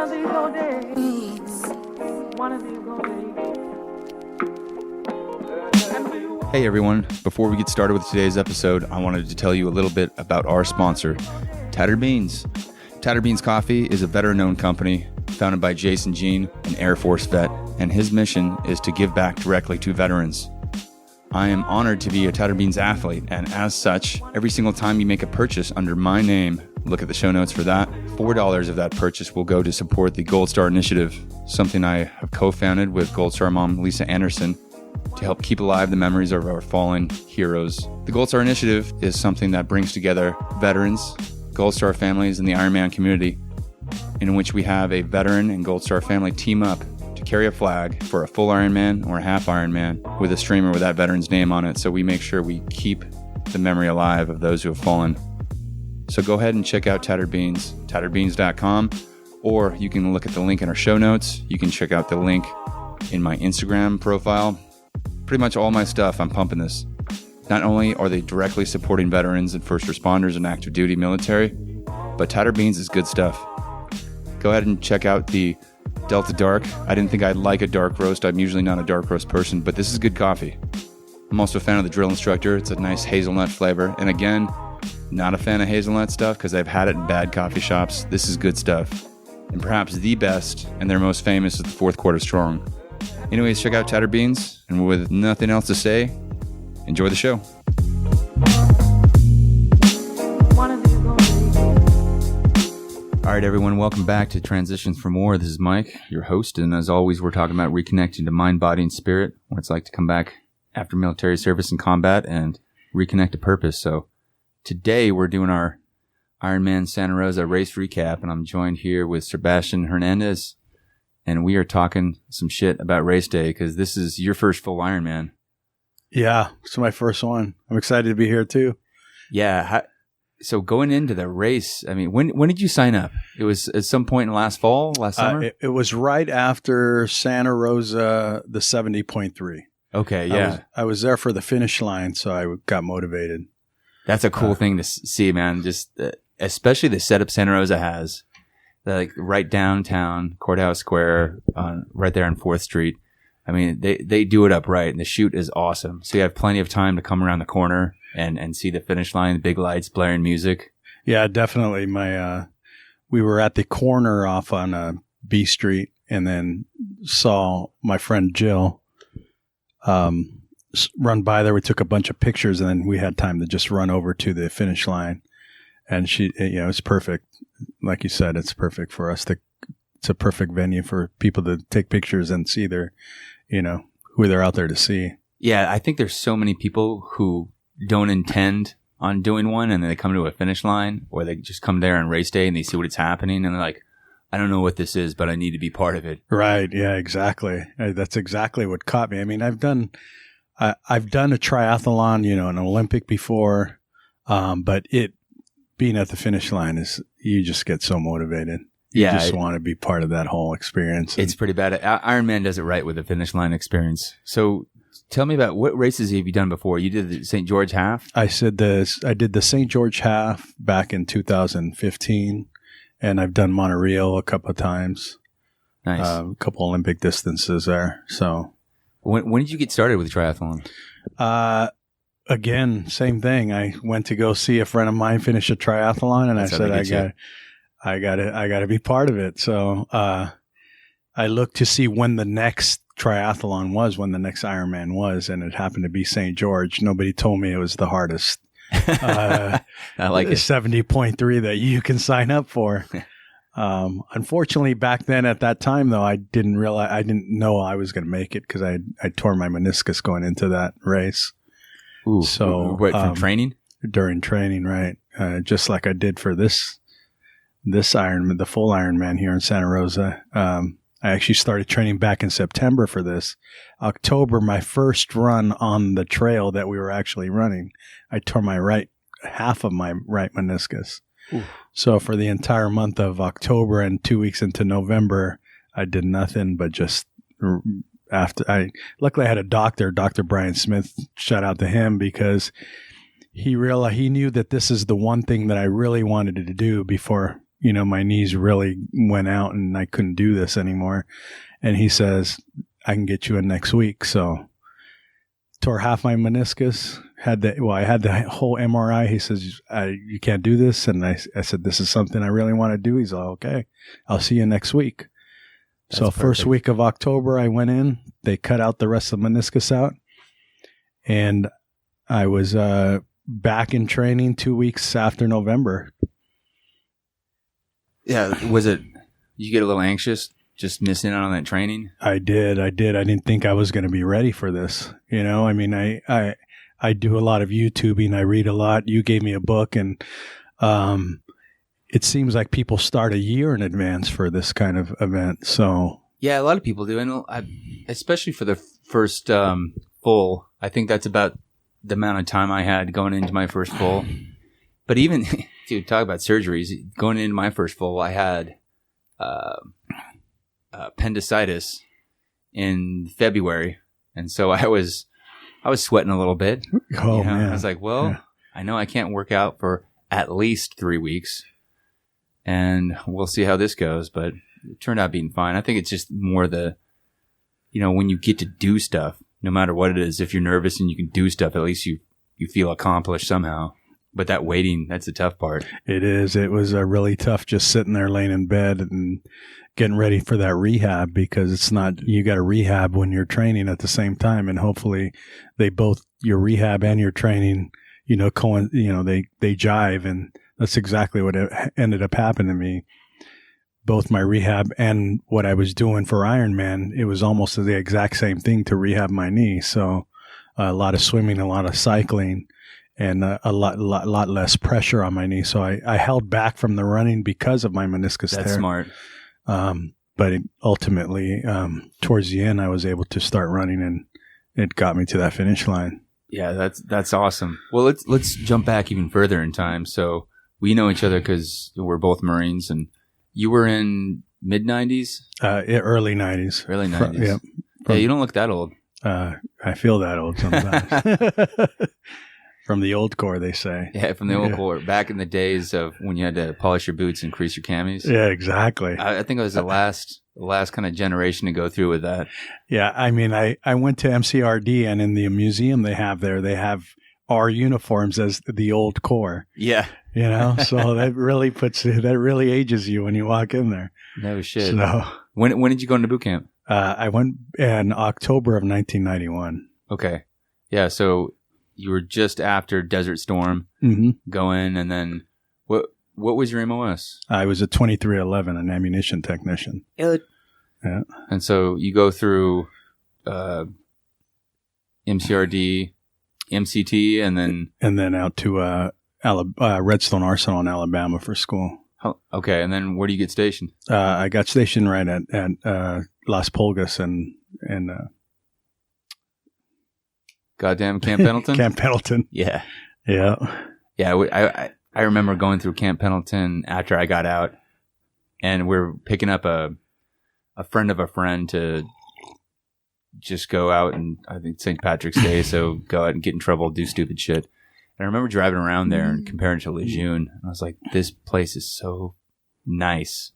of these old days. One of these old days. Hey everyone, before we get started with today's episode, I wanted to tell you a little bit about our sponsor, Tattered Beans. Tattered Beans Coffee is a veteran-owned company founded by Jason Jean, an Air Force vet, and his mission is to give back directly to veterans. I am honored to be a Tattered Beans athlete, and as such, every single time you make a purchase under my name, look at the show notes for that, $4 of that purchase will go to support the Gold Star Initiative, something I have co-founded with Gold Star mom Lisa Anderson to help keep alive the memories of our fallen heroes. The Gold Star Initiative is something that brings together veterans, Gold Star families, and the Ironman community, in which we have a veteran and Gold Star family team up to carry a flag for a full Ironman or a half Ironman with a streamer with that veteran's name on it, so we make sure we keep the memory alive of those who have fallen. So go ahead and check out Tattered Beans, tatteredbeans.com, or you can look at the link in our show notes. You can check out the link in my Instagram profile. Pretty much all my stuff, I'm pumping this. Not only are they directly supporting veterans and first responders and active duty military, but Tattered Beans is good stuff. Go ahead and check out the Delta Dark. I didn't think I'd like a dark roast. I'm usually not a dark roast person, but this is good coffee. I'm also a fan of the Drill Instructor. It's a nice hazelnut flavor. And again, not a fan of hazelnut stuff because I've had it in bad coffee shops. This is good stuff. And perhaps the best and their most famous is the Fourth Quarter Strong. Anyways, check out Tattered Beans. And with nothing else to say, enjoy the show. All right, everyone, welcome back to Transitions for More. This is Mike, your host, and as always, we're talking about reconnecting to mind, body, and spirit, what it's like to come back after military service and combat and reconnect to purpose. So today we're doing our Ironman Santa Rosa race recap, and I'm joined here with Sebastian Hernandez, and we are talking some shit about race day because this is your first full Ironman. Yeah, it's my first one. I'm excited to be here too. Yeah. So going into the race, I mean, when did you sign up? It was at some point in last summer? It was right after Santa Rosa, the 70.3. Okay, yeah. I was there for the finish line, so I got motivated. That's a cool thing to see, man. Just especially the setup Santa Rosa has, like right downtown Courthouse Square, right there on 4th Street. I mean, they do it up right, and the shoot is awesome. So you have plenty of time to come around the corner and see the finish line, the big lights, blaring music. Yeah, definitely. We were at the corner off on B Street, and then saw my friend Jill run by there. We took a bunch of pictures, and then we had time to just run over to the finish line. And it's perfect. Like you said, it's perfect for us it's a perfect venue for people to take pictures and see who they're out there to see. Yeah, I think there's so many people who don't intend on doing one, and then they come to a finish line, or they just come there on race day and they see what's happening, and they're like, I don't know what this is, but I need to be part of it. Right. Yeah, exactly. That's exactly what caught me. I mean, I've done a triathlon, an Olympic before, but being at the finish line you just get so motivated. You just want to be part of that whole experience. It's pretty bad. Ironman does it right with the finish line experience. So tell me about what races have you done before? You did the St. George Half? I did the St. George Half back in 2015, and I've done Montreal a couple of times. Nice. A couple Olympic distances there. So when did you get started with triathlon? Again, same thing. I went to go see a friend of mine finish a triathlon, and I said, I got to be part of it. So I looked to see when the next triathlon was, when the next Ironman was, and it happened to be St. George. Nobody told me it was the hardest I like it. 70.3 that you can sign up for. Unfortunately, back then at that time, though, I didn't know I was going to make it because I tore my meniscus going into that race. Ooh, so from training? During training, right? Just like I did for this Ironman, the full Ironman here in Santa Rosa. I actually started training back in September for this. October, my first run on the trail that we were actually running, I tore half of my right meniscus. Ooh. So for the entire month of October and 2 weeks into November, I did nothing but just luckily I had a doctor, Dr. Brian Smith, shout out to him, because he knew that this is the one thing that I really wanted to do before my knees really went out and I couldn't do this anymore. And he says, I can get you in next week. So tore half my meniscus, I had the whole MRI. He says, you can't do this. And I said, this is something I really want to do. He's like, okay, I'll see you next week. That's so perfect. First week of October, I went in, they cut out the rest of the meniscus out. And I was back in training 2 weeks after November. Yeah. Was it, you get a little anxious just missing out on that training? I did. I didn't think I was going to be ready for this. I mean, I do a lot of YouTubing. I read a lot. You gave me a book, and it seems like people start a year in advance for this kind of event. So yeah, a lot of people do. And especially for the first full, I think that's about the amount of time I had going into my first full. But even, dude, talk about surgeries. Going into my first full, I had appendicitis in February, and so I was sweating a little bit. Oh man! I was like, well, yeah. I know I can't work out for at least 3 weeks, and we'll see how this goes. But it turned out being fine. I think it's just more when you get to do stuff, no matter what it is. If you're nervous and you can do stuff, at least you feel accomplished somehow. But that waiting, that's the tough part. It is. It was really tough just sitting there laying in bed and getting ready for that rehab, because it's not, you got to rehab when you're training at the same time. And hopefully your rehab and your training, they jive. And that's exactly what ended up happening to me. Both my rehab and what I was doing for Ironman, it was almost the exact same thing to rehab my knee. So a lot of swimming, a lot of cycling, and a lot less pressure on my knee. So I held back from the running because of my meniscus tear. That's smart. But ultimately, towards the end, I was able to start running, and it got me to that finish line. Yeah, that's awesome. Well, let's jump back even further in time. So we know each other because we're both Marines, and you were in mid-90s? Early 90s. Early 90s. Yep. Yeah, you don't look that old. I feel that old sometimes. From the old core, they say. Yeah, from the old core. Back in the days of when you had to polish your boots and crease your camis. Yeah, exactly. I think I was the last kind of generation to go through with that. Yeah, I mean, I went to MCRD, and in the museum they have our uniforms as the old core. Yeah. So that really ages you when you walk in there. No shit. So when did you go into boot camp? I went in October of 1991. Okay. Yeah, so you were just after Desert Storm going, and then what was your MOS? I was a 2311, an ammunition technician. Yeah. And so you go through MCRD, MCT, and then out to Redstone Arsenal in Alabama for school. Oh, okay, and then where do you get stationed? I got stationed right at Las Pulgas and goddamn Camp Pendleton? Camp Pendleton. Yeah. Yeah. Yeah, I remember going through Camp Pendleton after I got out, and we're picking up a friend of a friend to just go out, and I think St. Patrick's Day, so go out and get in trouble, do stupid shit. And I remember driving around there and comparing to Lejeune. I was like, this place is so nice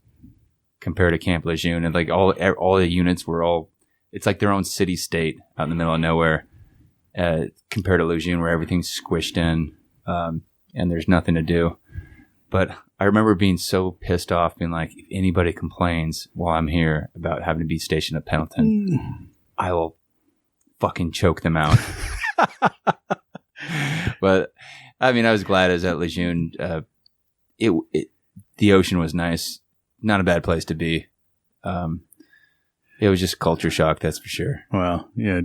compared to Camp Lejeune. And like all the units were it's like their own city state out in the middle of nowhere. Compared to Lejeune, where everything's squished in, and there's nothing to do. But I remember being so pissed off, being like, if anybody complains while I'm here about having to be stationed at Pendleton, I will fucking choke them out. But I mean, I was glad I was at Lejeune. The ocean was nice, not a bad place to be. It was just culture shock, that's for sure. Well, yeah.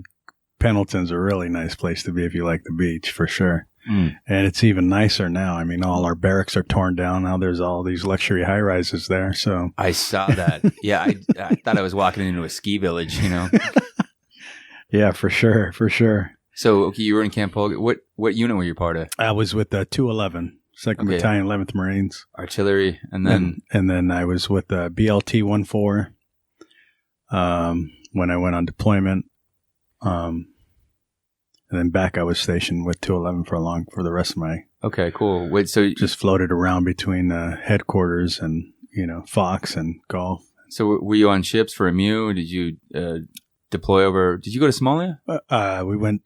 Pendleton's a really nice place to be if you like the beach, for sure. And it's even nicer now. I mean, all our barracks are torn down. Now there's all these luxury high-rises there. So I saw that. Yeah, I thought I was walking into a ski village, Yeah, for sure. So, okay, you were in Camp Polk. What unit were you part of? I was with the 211, 2nd Battalion, 11th Marines. Artillery, and then... And then I was with the BLT-14 when I went on deployment. And then back I was stationed with 211 for the rest of my... Okay, cool. Wait, so... Just floated around between headquarters and Fox and golf. So were you on ships for a MEU? Did you deploy over? Did you go to Somalia?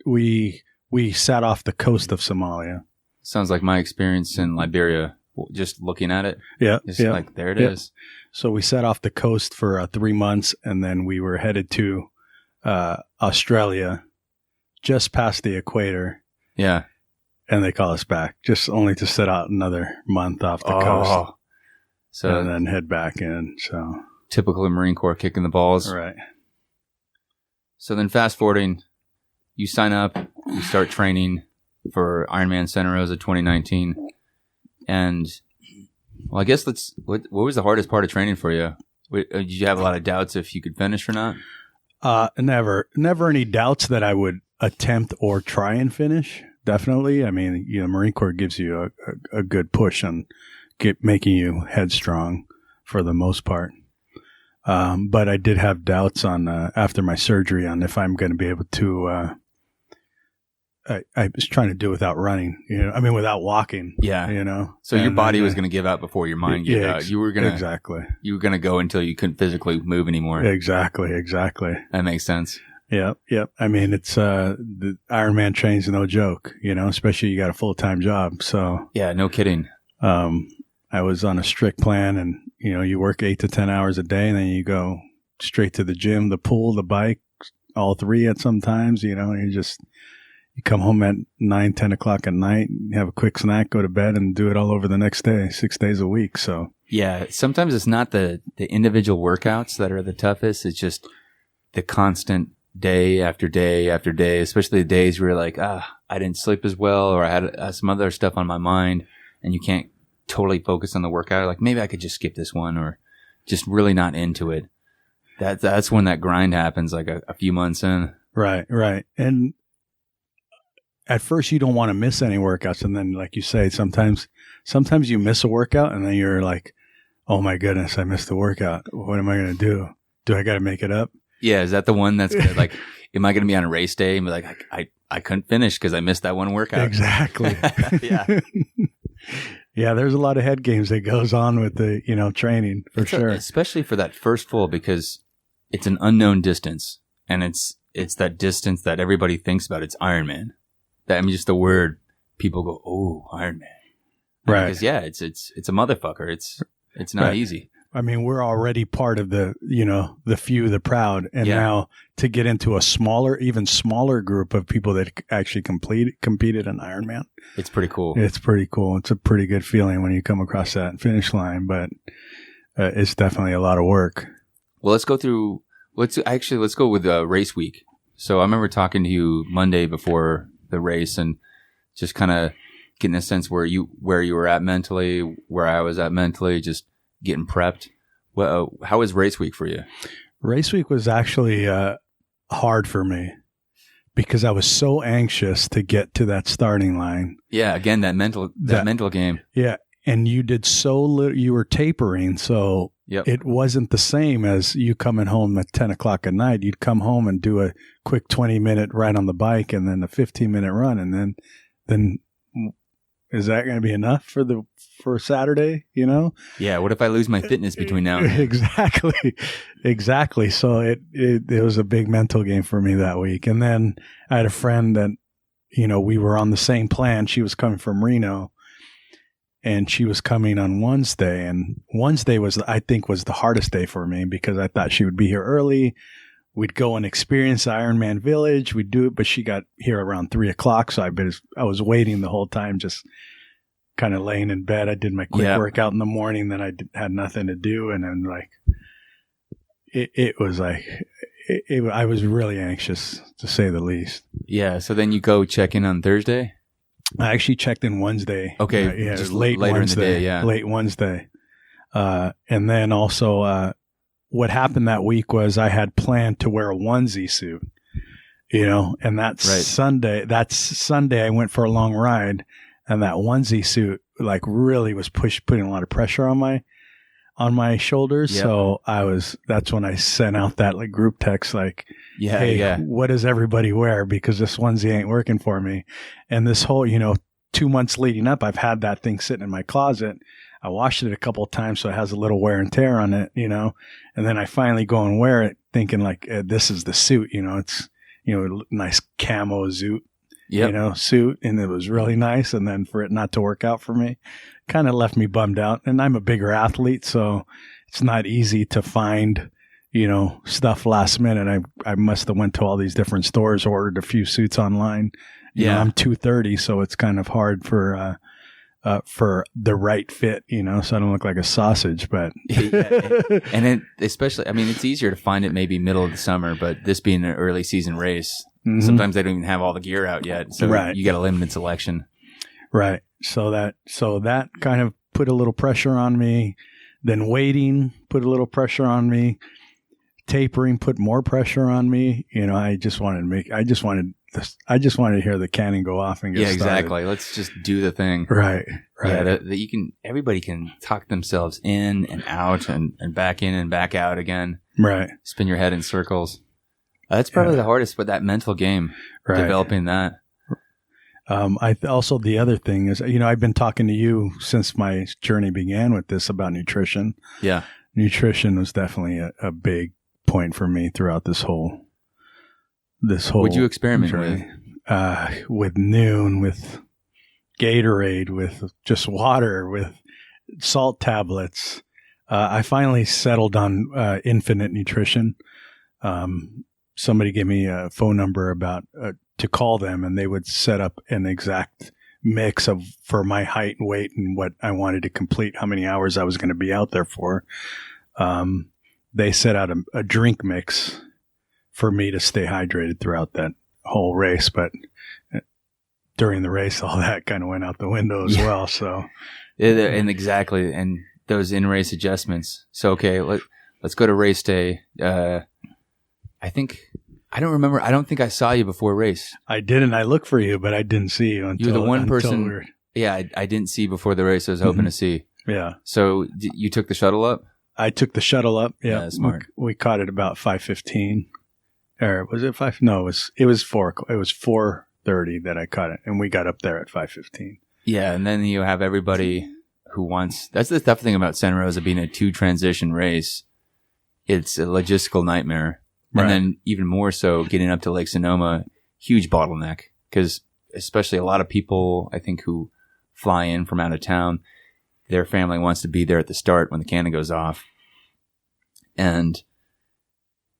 We sat off the coast of Somalia. Sounds like my experience in Liberia. Just looking at it. Yeah. Just like, there it is. So we set off the coast for 3 months, and then we were headed to Australia, just past the equator. Yeah. And they call us back, just only to sit out another month off the coast. So and then head back in. So typical Marine Corps kicking the balls. Right. So then fast forwarding, you sign up, you start training for Ironman Santa Rosa 2019. And, well, I guess what was the hardest part of training for you? Did you have a lot of doubts if you could finish or not? Never any doubts that I would attempt or try and finish. Definitely. I mean, Marine Corps gives you a good push on making you headstrong for the most part. But I did have doubts on after my surgery on if I'm going to be able to. I was trying to do without running, without walking. Yeah. So your body was going to give out before your mind gave out. You were going to exactly. You were going to go until you couldn't physically move anymore. Exactly. That makes sense. Yep. I mean, it's the Ironman train's no joke, especially you got a full-time job. So yeah, no kidding. I was on a strict plan, and you work 8 to 10 hours a day, and then you go straight to the gym, the pool, the bike, all three at some times. You come home at 9, 10 o'clock at night, have a quick snack, go to bed, and do it all over the next day, 6 days a week. So yeah, sometimes it's not the individual workouts that are the toughest. It's just the constant day after day after day, especially the days where you're like, I didn't sleep as well, or I had some other stuff on my mind, and you can't totally focus on the workout. Like, maybe I could just skip this one, or just really not into it. That's when that grind happens, like a few months in. Right. And at first you don't want to miss any workouts. And then, like you say, sometimes you miss a workout, and then you're like, oh my goodness, I missed the workout. What am I going to do? Do I got to make it up? Yeah. Is that the one that's good? Like, am I going to be on a race day and be like, I couldn't finish because I missed that one workout? Exactly. Yeah. Yeah. There's a lot of head games that goes on with the, training for sure. Especially for that first full, because it's an unknown distance, and it's that distance that everybody thinks about. It's Ironman. Just the word, people go, oh, Ironman. Right. Because it's a motherfucker. It's not easy. I mean, we're already part of the, the few, the proud. And now to get into a even smaller group of people that actually competed in Ironman. It's pretty cool. It's pretty cool. It's a pretty good feeling when you come across that finish line, but it's definitely a lot of work. Well, let's go with race week. So I remember talking to you Monday before the race, and just kind of getting a sense where you were at mentally, where I was at mentally, just getting prepped. Well, how was race week for you? Race week was actually hard for me because I was so anxious to get to that starting line. Yeah, again, that mental game. Yeah, and you did so little. You were tapering, so it wasn't the same as you coming home at 10 o'clock at night. You'd come home and do a quick 20-minute ride on the bike, and then a 15-minute run, and then is that going to be enough for Saturday? Yeah. What if I lose my fitness between now and then? Exactly. So it was a big mental game for me that week. And then I had a friend that, we were on the same plan. She was coming from Reno, and she was coming on Wednesday. And Wednesday I think was the hardest day for me because I thought she would be here early. We'd go and experience Ironman Village. We'd do it, but she got here around 3 o'clock. So I was waiting the whole time, just kind of laying in bed. I did my quick workout in the morning. Then I had nothing to do. And then I was really anxious, to say the least. Yeah. So then you go check in on Thursday? I actually checked in Wednesday. Okay. Yeah, just later Wednesday, in the day. Yeah. Late Wednesday. And then also, what happened that week was I had planned to wear a onesie suit, and that's Sunday. That's Sunday. I went for a long ride, and that onesie suit really was putting a lot of pressure on my shoulders. Yep. So that's when I sent out that group text, hey, what does everybody wear? Because this onesie ain't working for me. And this whole, 2 months leading up, I've had that thing sitting in my closet. I washed it a couple of times, so it has a little wear and tear on it, and then I finally go and wear it thinking like, this is the suit, it's, nice camo zoot, suit. And it was really nice. And then for it not to work out for me, kind of left me bummed out. And I'm a bigger athlete, so it's not easy to find, stuff last minute. I must have went to all these different stores, ordered a few suits online. I'm 230, so it's kind of hard for the right fit, so I don't look like a sausage, but and especially, it's easier to find it maybe middle of the summer, but this being an early season race, sometimes they don't even have all the gear out yet. So you got a limited selection. Right. So that kind of put a little pressure on me. Then waiting put a little pressure on me. Tapering put more pressure on me. I just wanted to hear the cannon go off and get started. Exactly. Let's just do the thing. Right. Yeah, everybody can tuck themselves in and out and back in and back out again. Right. Spin your head in circles. That's probably the hardest, but that mental game, developing that. Also the other thing is, I've been talking to you since my journey began with this about nutrition. Yeah. Nutrition was definitely a big point for me throughout this whole. What'd you experiment with? With Noon, with Gatorade, with just water, with salt tablets. I finally settled on Infinite Nutrition. Somebody gave me a phone number about to call them, and they would set up an exact mix for my height and weight and what I wanted to complete, how many hours I was going to be out there for. They set out a drink mix for me to stay hydrated throughout that whole race. But during the race, all that kind of went out the window as well. So, and exactly. And those in-race adjustments. So, okay, let's go to race day. I don't remember. I don't think I saw you before race. I didn't. I looked for you, but I didn't see you until. You were the one person. Yeah, I didn't see before the race. I was hoping to see. Yeah. So you took the shuttle up? I took the shuttle up. Yeah, smart. We caught it about 5:15. Or was it 5? No, it was 4. It was 4:30 that I caught it, and we got up there at 5:15. Yeah, and then you have everybody who wants. That's the tough thing about Santa Rosa being a 2 transition race. It's a logistical nightmare. Right. And then even more so getting up to Lake Sonoma, huge bottleneck, because especially a lot of people, I think, who fly in from out of town, their family wants to be there at the start when the cannon goes off. And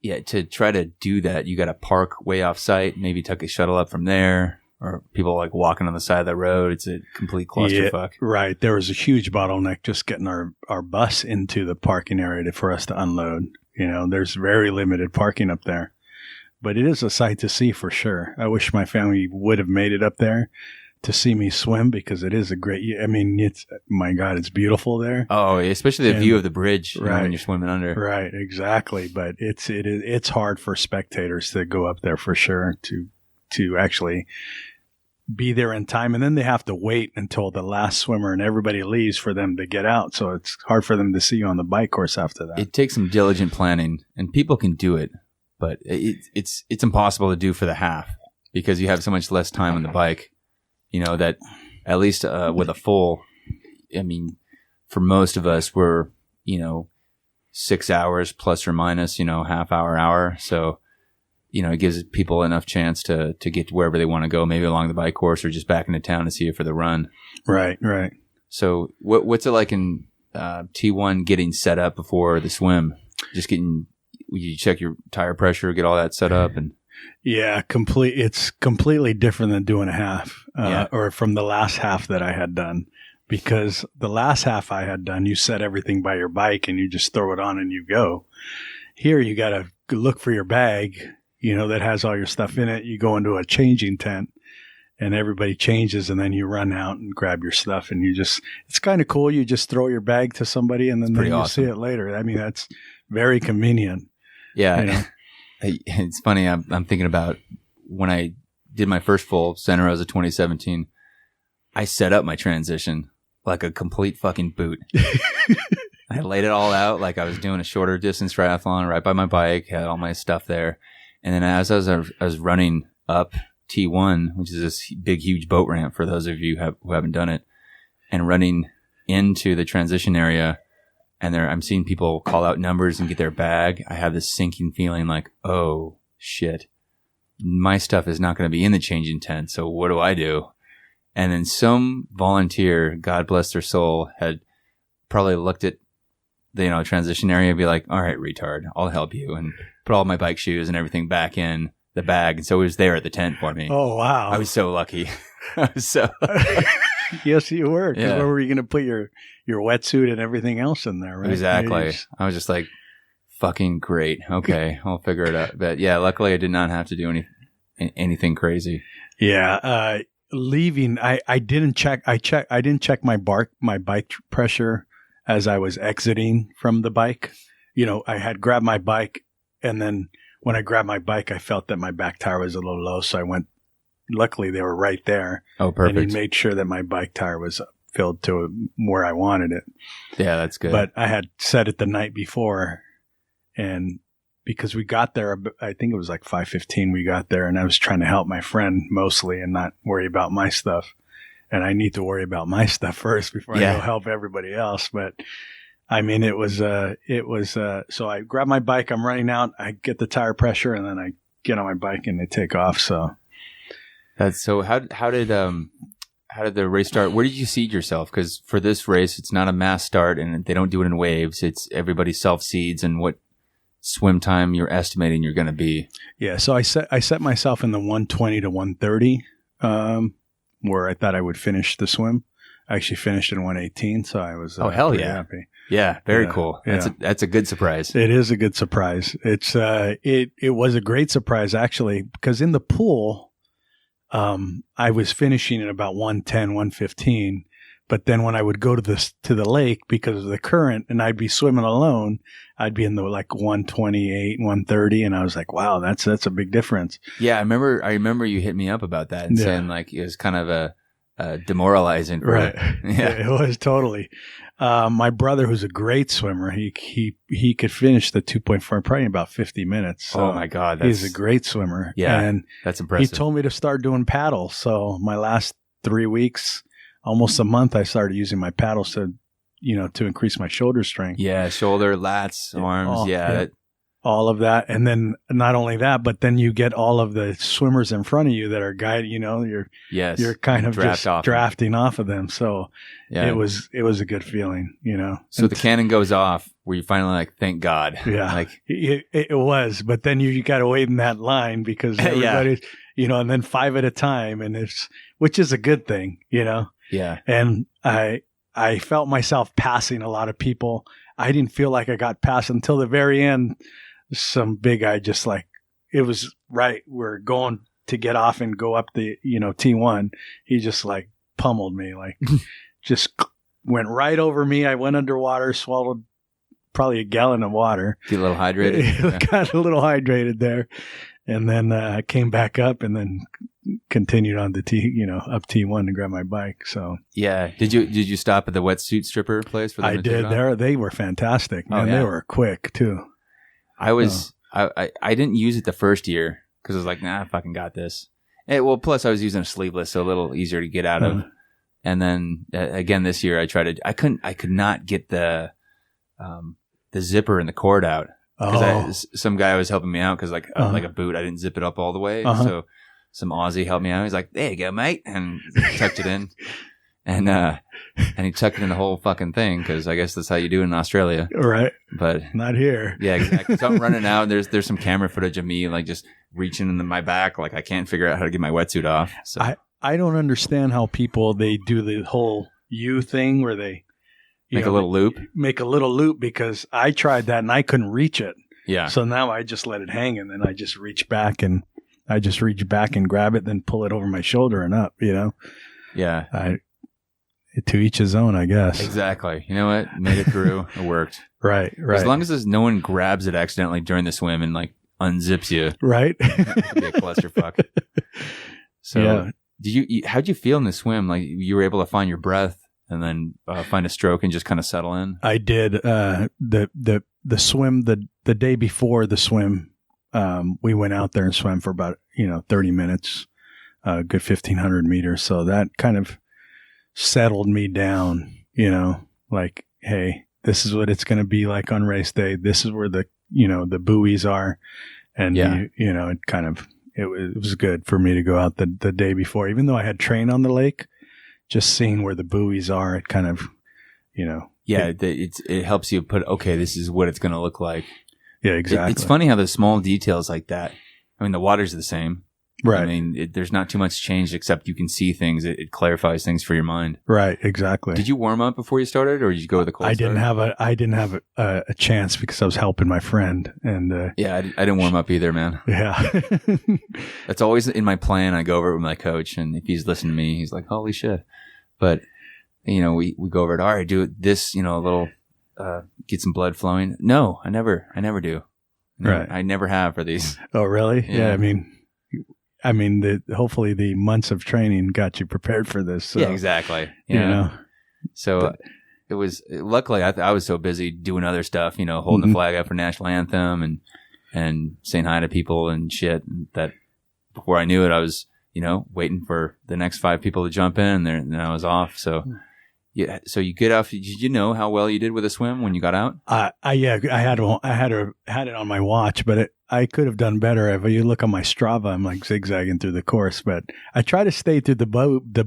yeah, to try to do that, you got to park way off site, maybe tuck a shuttle up from there, or people like walking on the side of the road. It's a complete clusterfuck. Yeah, right. There was a huge bottleneck just getting our bus into the parking area for us to unload. There's very limited parking up there, but it is a sight to see for sure. I wish my family would have made it up there to see me swim, because it is a great, my God, it's beautiful there. Oh, especially the view of the bridge when you're swimming under. Right, exactly. But it's hard for spectators to go up there for sure to actually be there in time. And then they have to wait until the last swimmer and everybody leaves for them to get out. So it's hard for them to see you on the bike course after that. It takes some diligent planning, and people can do it, but it's impossible to do for the half, because you have so much less time on the bike. That at least with a full, for most of us, we're, 6 hours plus or minus, half hour. So, it gives people enough chance to get to wherever they want to go, maybe along the bike course or just back into town to see it for the run. Right. So what's it like in T1 getting set up before the swim? You check your tire pressure, get all that set up, and yeah, it's completely different than doing a half, or from the last half that I had done, because the last half I had done, you set everything by your bike and you just throw it on and you go. Here, you got to look for your bag, that has all your stuff in it. You go into a changing tent and everybody changes, and then you run out and grab your stuff, and it's kind of cool. You just throw your bag to somebody and then you awesome. See it later. That's very convenient. Yeah. It's funny. I'm thinking about when I did my first full Santa Rosa 2017. I set up my transition like a complete fucking boot. I laid it all out like I was doing a shorter distance triathlon right by my bike. Had all my stuff there, and then as I was running up T1, which is this big, huge boat ramp for those of you who haven't done it, and running into the transition area. And I'm seeing people call out numbers and get their bag. I have this sinking feeling like, oh shit, my stuff is not going to be in the changing tent. So what do I do? And then some volunteer, God bless their soul, had probably looked at the transition area and be like, all right, retard, I'll help you, and put all my bike shoes and everything back in the bag. And so it was there at the tent for me. Oh, wow. I was so lucky. I was so Yes, you were. 'Cause Yeah. where were you going to put your wetsuit and everything else in there, right? Exactly. I was just like, fucking great. Okay, I'll figure it out. But yeah, luckily I did not have to do anything crazy. Yeah. Leaving, I didn't check. I didn't check my bike pressure as I was exiting from the bike. I had grabbed my bike, and then when I grabbed my bike, I felt that my back tire was a little low. So I went, luckily they were right there. Oh, perfect. And he made sure that my bike tire was filled to where I wanted it. Yeah, that's good. But I had set it the night before, and because we got there, I think it was like 5:15 we got there, and I was trying to help my friend mostly and not worry about my stuff. And I need to worry about my stuff first before I go help everybody else. But I mean, it was, so I grab my bike, I'm running out, I get the tire pressure, and then I get on my bike and they take off. So that's so, how did the race start? Where did you seed yourself? Cause for this race, it's not a mass start and they don't do it in waves. It's everybody self seeds and what swim time you're estimating you're going to be. Yeah. So I set myself in the 120 to 130, where I thought I would finish the swim. I actually finished in 118, so I was hell yeah, happy. Yeah, very cool. Yeah. That's a good surprise. It is a good surprise. It's it was a great surprise actually, because in the pool, I was finishing at about 110, 115, but then when I would go to the lake because of the current and I'd be swimming alone, I'd be in the like 128, 130, and I was like, wow, that's a big difference. Yeah, I remember you hit me up about that and saying like it was kind of a demoralizing. Right. Yeah, it was totally. My brother, who's a great swimmer, he could finish the 2.4 probably in about 50 minutes. So oh my God. He's a great swimmer. Yeah. And that's impressive. He told me to start doing paddles. So my last 3 weeks, almost a month, I started using my paddles to increase my shoulder strength. Yeah. Shoulder, lats, arms. All of that. And then not only that, but then you get all of the swimmers in front of you that are guiding, you're kind of drafting off of them. So it was a good feeling, So the cannon goes off where you finally like, thank God. Yeah. Like it was, but then you got to wait in that line because everybody's, and then 5 at a time, and which is a good thing, Yeah. And I felt myself passing a lot of people. I didn't feel like I got past until the very end. Some big guy just like, it was right. We're going to get off and go up the, T1. He just like pummeled me, like just went right over me. I went underwater, swallowed probably a gallon of water. Get a little hydrated. Got a little hydrated there. And then I came back up and then continued on to up T1 to grab my bike. So yeah, did you stop at the wetsuit stripper place for them? I did. They were fantastic, man. They were quick too. I didn't use it the first year because I was like, nah, I fucking got this. Plus I was using a sleeveless, so a little easier to get out of. And then again this year, I could not get the zipper and the cord out. Because some guy was helping me out because like a boot, I didn't zip it up all the way. So some Aussie helped me out. He's like, there you go, mate. And tucked it in. And he tucked it in the whole fucking thing because I guess that's how you do it in Australia. Right. But not here. Yeah, exactly. So I'm running out. There's some camera footage of me like just reaching into my back. Like I can't figure out how to get my wetsuit off. So I don't understand how people, they do the whole U thing where they make a little loop because I tried that and I couldn't reach it. Yeah. So now I just let it hang and then I just reach back and grab it, then pull it over my shoulder and up, Yeah. To each his own, I guess. Exactly. You know what? Made it through. It worked. Right. As long as no one grabs it accidentally during the swim and like unzips you. Right. It could be a clusterfuck. So how'd you feel in the swim? Like you were able to find your breath and then find a stroke and just kind of settle in? I did. The swim, the day before the swim, we went out there and swam for about, 30 minutes. a good 1,500 meters. So that kind of settled me down, like, hey, this is what it's going to be like on race day. This is where the buoys are. And, it was good for me to go out the day before, even though I had trained on the lake, just seeing where the buoys are, it kind of, it helps you put, okay, this is what it's going to look like. Yeah, exactly. It's funny how the small details like that, I mean, the water's the same. Right. I mean, there's not too much change except you can see things. It clarifies things for your mind. Right. Exactly. Did you warm up before you started, or did you go to the cold? I didn't have a chance because I was helping my friend, and I didn't warm up either, man. Yeah. That's always in my plan. I go over it with my coach, and if he's listening to me, he's like, "Holy shit!" But we go over it. All right, do this. A little get some blood flowing. No, I never do. No, right. I never have for these. Oh, really? Yeah. I mean, hopefully the months of training got you prepared for this. So, yeah, exactly. So it was, luckily I was so busy doing other stuff, holding the flag up for national anthem and saying hi to people and shit, that before I knew it, I was, waiting for the next 5 people to jump in, and I was off. So yeah. So you get off. Did you know how well you did with a swim when you got out? I had it on my watch, but I could have done better. If you look on my Strava, I'm like zigzagging through the course, but I try to stay through the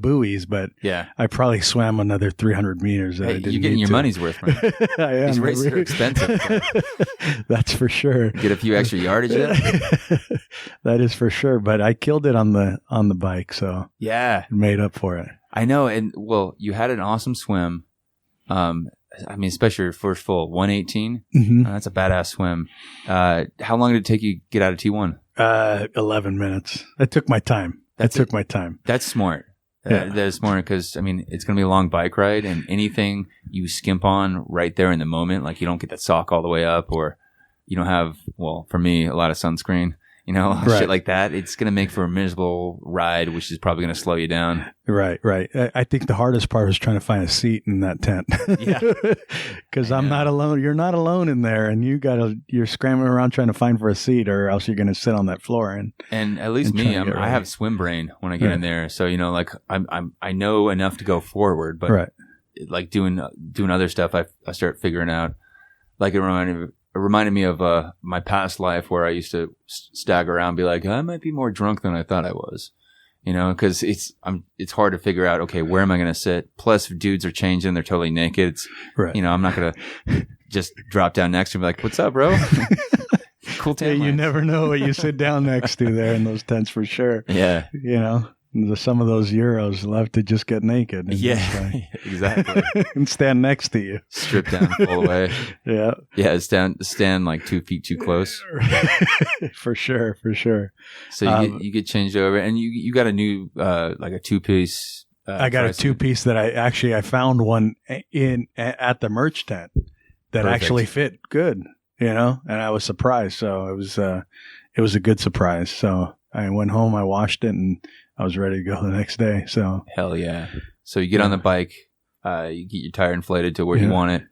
buoys. But yeah, I probably swam another 300 meters. Hey, you're getting your money's worth, man. I am. These races are expensive. That's for sure. Get a few extra yardage in. That is for sure. But I killed it on the bike, so yeah, it made up for it. I know, and well, you had an awesome swim. Especially your first full 118. Mm-hmm. That's a badass swim. How long did it take you to get out of T1? 11 minutes. It took my time. That's smart. Yeah. That is smart because, it's going to be a long bike ride, and anything you skimp on right there in the moment, like you don't get that sock all the way up, or you don't have, well, for me, a lot of sunscreen. Right. Shit like that. It's going to make for a miserable ride, which is probably going to slow you down. Right. I think the hardest part was trying to find a seat in that tent. Yeah. Because I'm not alone. You're not alone in there, and you're scrambling around trying to find for a seat, or else you're going to sit on that floor. And at least me, I have swim brain when I get in there. So, I know enough to go forward, but like doing other stuff, I start figuring out, like it reminded me of my past life where I used to stagger around and be like, I might be more drunk than I thought I was, because it's hard to figure out, okay, where am I going to sit? Plus, dudes are changing. They're totally naked. It's, I'm not going to just drop down next to him and be like, what's up, bro? Cool tent. Yeah, you never know what you sit down next to there in those tents for sure. Yeah. Some of those Euros love to just get naked. And exactly. and stand next to you. Strip down all the way. Yeah. Yeah, stand like 2 feet too close. For sure. So you get changed over, and you got a new, like a 2-piece. I got a 2-piece that I found one at the merch tent that Perfect. Actually fit good, and I was surprised. So it was a good surprise. So I went home, I washed it, and I was ready to go the next day. So hell yeah. So you get on the bike, you get your tire inflated to where you want it,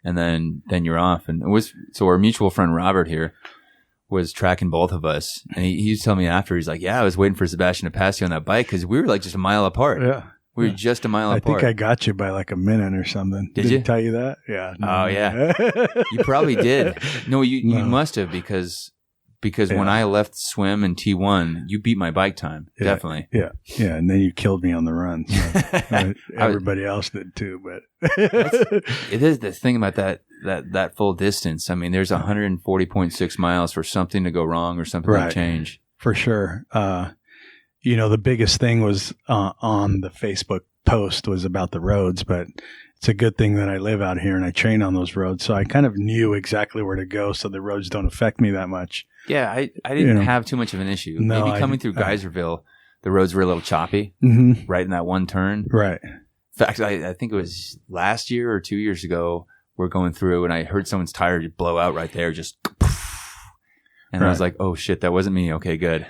and then you're off. And so our mutual friend Robert here was tracking both of us, and he was telling me after, he's like, yeah, I was waiting for Sebastian to pass you on that bike because we were like just a mile apart. Yeah. We were just a mile apart. I think I got you by like a minute or something. Did you? Tell you that? Yeah. No. Oh yeah. You probably did. No, you must have because when I left swim in T1, you beat my bike time. Yeah, definitely. Yeah. And then you killed me on the run. So everybody else did too, but it is the thing about that full distance. There's 140.6 miles for something to go wrong or something to change. For sure. The biggest thing was on the Facebook post was about the roads, but it's a good thing that I live out here and I train on those roads. So I kind of knew exactly where to go so the roads don't affect me that much. Yeah, I didn't have too much of an issue. No, maybe coming through Geyserville, the roads were a little choppy, right in that one turn. Right. In fact, I think it was last year or 2 years ago, we're going through and I heard someone's tire blow out right there, just and I was like, oh shit, that wasn't me. Okay, good.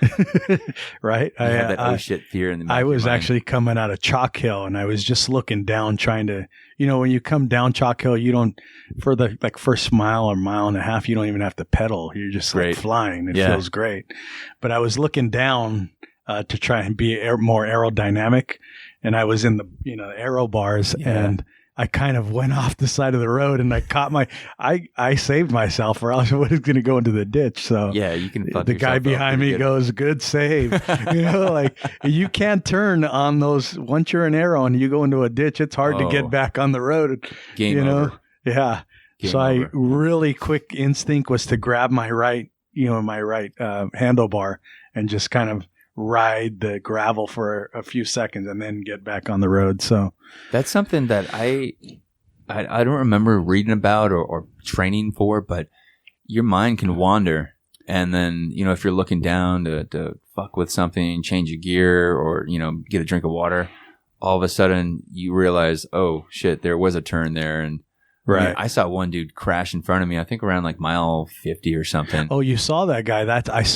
Right. I had that oh shit fear in the I was actually coming out of Chalk Hill and I was just looking down trying to, when you come down Chalk Hill, you don't, for the first mile or mile and a half, you don't even have to pedal. You're just like flying. It feels great. But I was looking down to try and be more aerodynamic. And I was in the, aero bars and I kind of went off the side of the road and I caught I saved myself or else I was going to go into the ditch. So yeah, you can. The guy behind me goes, good save. Like you can't turn on those once you're an aero and you go into a ditch. It's hard to get back on the road. Game over. Yeah. Game so over. I really quick instinct was to grab my right handlebar and just kind of ride the gravel for a few seconds and then get back on the road. So that's something that I don't remember reading about or training for, but your mind can wander. And then, if you're looking down to fuck with something, change your gear or, get a drink of water, all of a sudden you realize, oh shit, there was a turn there. And right. I saw one dude crash in front of me, I think around like mile 50 or something. Oh, you saw that guy?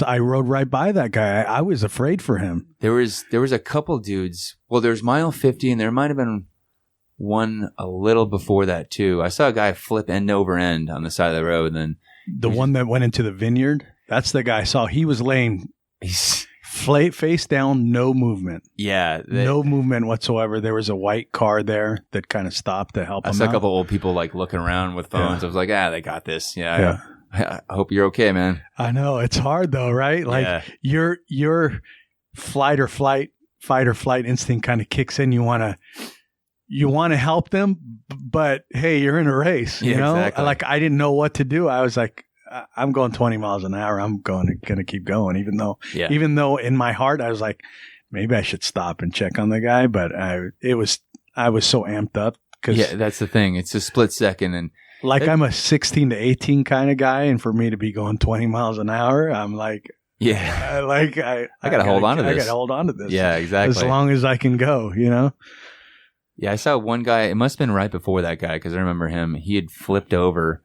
I rode right by that guy. I was afraid for him. There was a couple dudes. Well, there's mile 50 and there might have been one a little before that too. I saw a guy flip end over end on the side of the road. And then the one that went into the vineyard, that's the guy I saw. He was laying face down, no movement. Yeah. No movement whatsoever. There was a white car there that kind of stopped to help him I saw out. a couple old people like looking around with phones. Yeah. I was like, they got this. Yeah. I hope you're okay, man. I know. It's hard though, right? Like your fight or flight instinct kind of kicks in. You want to help them, but hey, you're in a race, you know? Exactly. Like I didn't know what to do. I was like, I'm going 20 miles an hour. I'm going to keep going, even though in my heart I was like, maybe I should stop and check on the guy. But I was so amped up because that's the thing. It's a split second, and I'm a 16 to 18 kind of guy, and for me to be going 20 miles an hour, I'm like, I gotta hold on to this. I gotta hold on to this. Yeah, exactly. As long as I can go, Yeah, I saw one guy. It must have been right before that guy because I remember him. He had flipped over.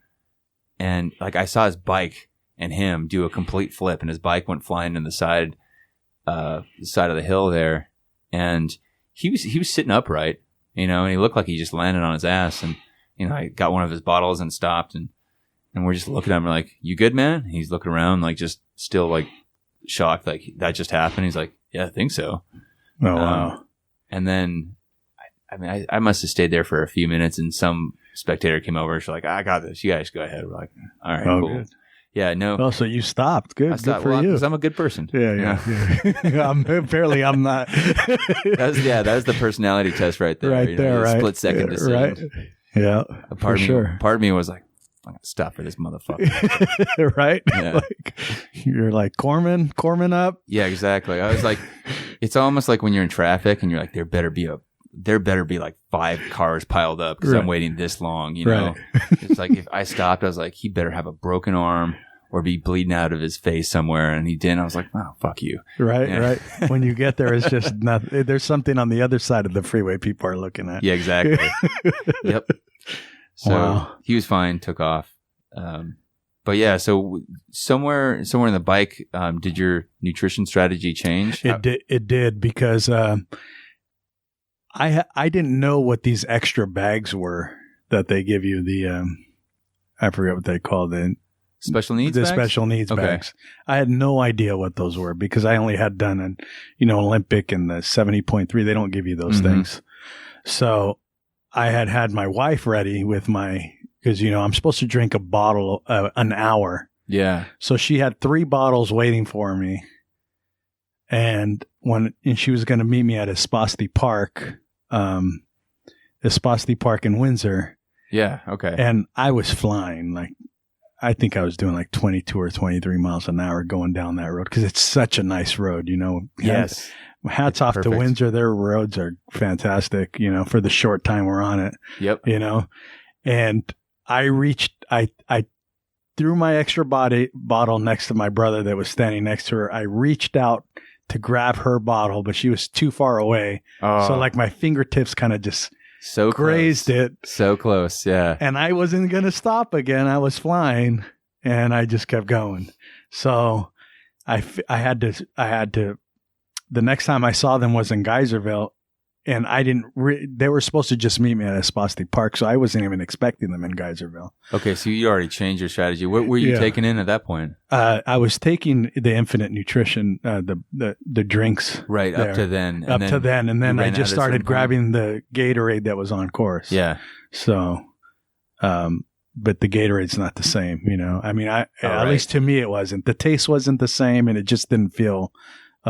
And I saw his bike and him do a complete flip, and his bike went flying in the side of the hill there. And he was sitting upright, and he looked like he just landed on his ass. And I got one of his bottles and stopped, and we're just looking at him like, "You good, man?" And he's looking around like just still like shocked, like that just happened. He's like, "Yeah, I think so." Oh wow! And then I must have stayed there for a few minutes, and some spectator came over. She's like, "I got this. You guys go ahead." We're like, "All right, cool." Good. Yeah, no. Oh, so you stopped. Good. I stopped, good for you. Because I'm a good person. Yeah. I'm not. That was the personality test right there. Right there, right. Split second decision. Right. Yeah. Part of me was like, I'm going to stop for this motherfucker. Right? Yeah. You're like, Corman up? Yeah, exactly. I was like, it's almost like when you're in traffic and you're like, there better be like 5 cars piled up because I'm waiting this long, know? It's like if I stopped, I was like, he better have a broken arm or be bleeding out of his face somewhere. And he didn't. I was like, oh, fuck you. Right, right. When you get there, it's just nothing. There's something on the other side of the freeway people are looking at. Yeah, exactly. Yep. So he was fine, took off. But yeah, so somewhere in the bike, did your nutrition strategy change? It did because I didn't know what these extra bags were that they give you. I forget what they call the special needs. The bags? Special needs bags. I had no idea what those were because I only had done an Olympic and the 70.3. They don't give you those things. So I had my wife ready with because I'm supposed to drink a bottle an hour. Yeah. So she had 3 bottles waiting for me, and she was going to meet me at Esposti Park in Windsor. Yeah. Okay. And I was flying I think I was doing 22 or 23 miles an hour going down that road because it's such a nice road, Yes. Hats off to Windsor. Their roads are fantastic, for the short time we're on it. Yep. And I threw my extra bottle next to my brother that was standing next to her. I reached out to grab her bottle, but she was too far away. Oh. So my fingertips kind of just grazed it. So close. Yeah. And I wasn't going to stop again. I was flying and I just kept going. So I had to, the next time I saw them was in Geyserville, and I didn't. They were supposed to just meet me at Esposti Park, so I wasn't even expecting them in Geyserville. Okay, so you already changed your strategy. What were you taking in at that point? I was taking the Infinite Nutrition, the drinks. Right, there. up to then. And then I just started grabbing the Gatorade that was on course. Yeah. So, but the Gatorade's not the same, you know. I mean, at least to me it wasn't. The taste wasn't the same, and it just didn't feel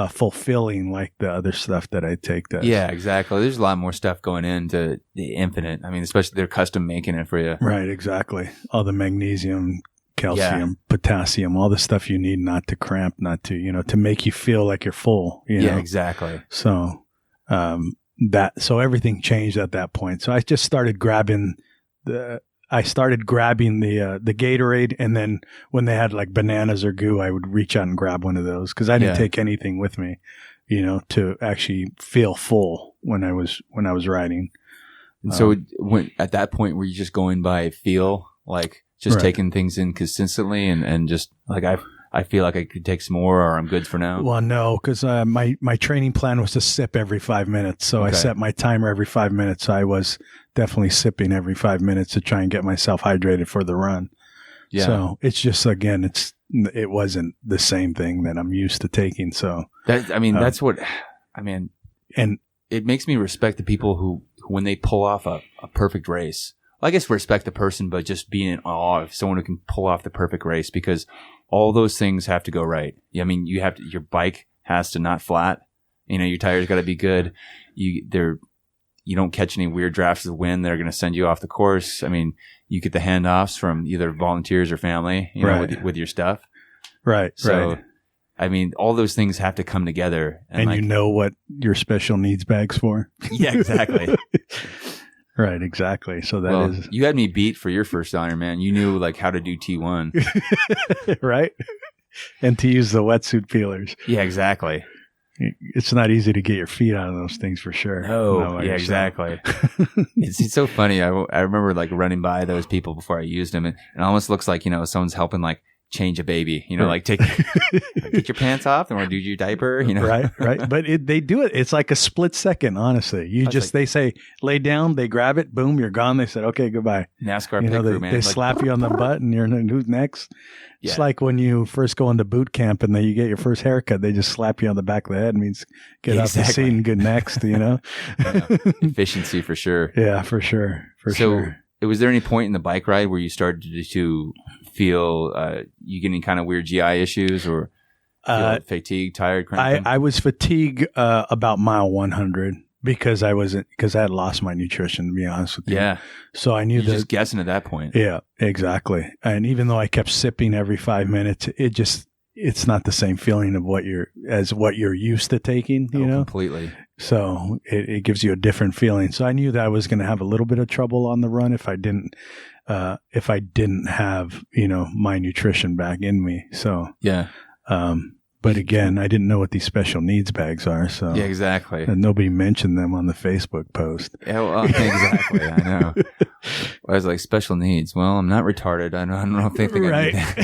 fulfilling like the other stuff that I take. Yeah, exactly. There's a lot more stuff going into the Infinite. I mean, especially they're custom making it for you. Right, exactly. All the magnesium, calcium, potassium, all the stuff you need not to cramp, not to, you know, to make you feel like you're full. You know? Exactly. So, so everything changed at that point. So I just started grabbing the Gatorade, and then when they had like bananas or goo, I would reach out and grab one of those because I didn't take anything with me, you know, to actually feel full when I was riding. And so at that point, were you just going by feel, like just taking things in consistently and just like I feel like I could take some more, or I'm good for now? Well, no, because my training plan was to sip every 5 minutes. So I set my timer every 5 minutes. So I was definitely sipping every 5 minutes to try and get myself hydrated for the run. Yeah. So it's just, again, it wasn't the same thing that I'm used to taking. So that's what, and it makes me respect the people who when they pull off a perfect race. Well, I guess respect the person, but just being in awe of someone who can pull off the perfect race, because all those things have to go right. I mean, your bike has to not flat. You know, your tires got to be good. You don't catch any weird drafts of the wind that are going to send you off the course. I mean, you get the handoffs from either volunteers or family, you know, with your stuff. Right. So, right. I mean, all those things have to come together. And you know what your special needs bag's for? Yeah, exactly. Right, exactly. So you had me beat for your first Ironman. You knew like how to do T1. Right? And to use the wetsuit peelers. Yeah, exactly. It's not easy to get your feet out of those things for sure. No, yeah, exactly. It's so funny. I remember like running by those people before I used them, and it almost looks like, you know, someone's helping like change a baby, you know, like get your pants off and want to do your diaper, you know. Right. But they do it. It's like a split second, honestly. They say, lay down, they grab it, boom, you're gone. They said, okay, goodbye. NASCAR pit crew, man. They slap you on the butt and you're who's next? Yeah. It's like when you first go into boot camp and then you get your first haircut, they just slap you on the back of the head. It means get off the seat and good next, you know. Efficiency for sure. Yeah, for sure. So was there any point in the bike ride where you started to feel you getting kind of weird GI issues or fatigue, tired, cramping? I was fatigued about mile 100 because I had lost my nutrition, to be honest with you. Yeah. So I knew you're just guessing at that point. Yeah, exactly. And even though I kept sipping every 5 minutes, it's not the same feeling of what you're used to taking, you know? Completely. So it gives you a different feeling. So I knew that I was going to have a little bit of trouble on the run if I didn't have, you know, my nutrition back in me. So, yeah. But again, I didn't know what these special needs bags are. So yeah, exactly. And nobody mentioned them on the Facebook post. Yeah, well, exactly. I know. I was like, special needs. Well, I'm not retarded. I don't know if they think I need that.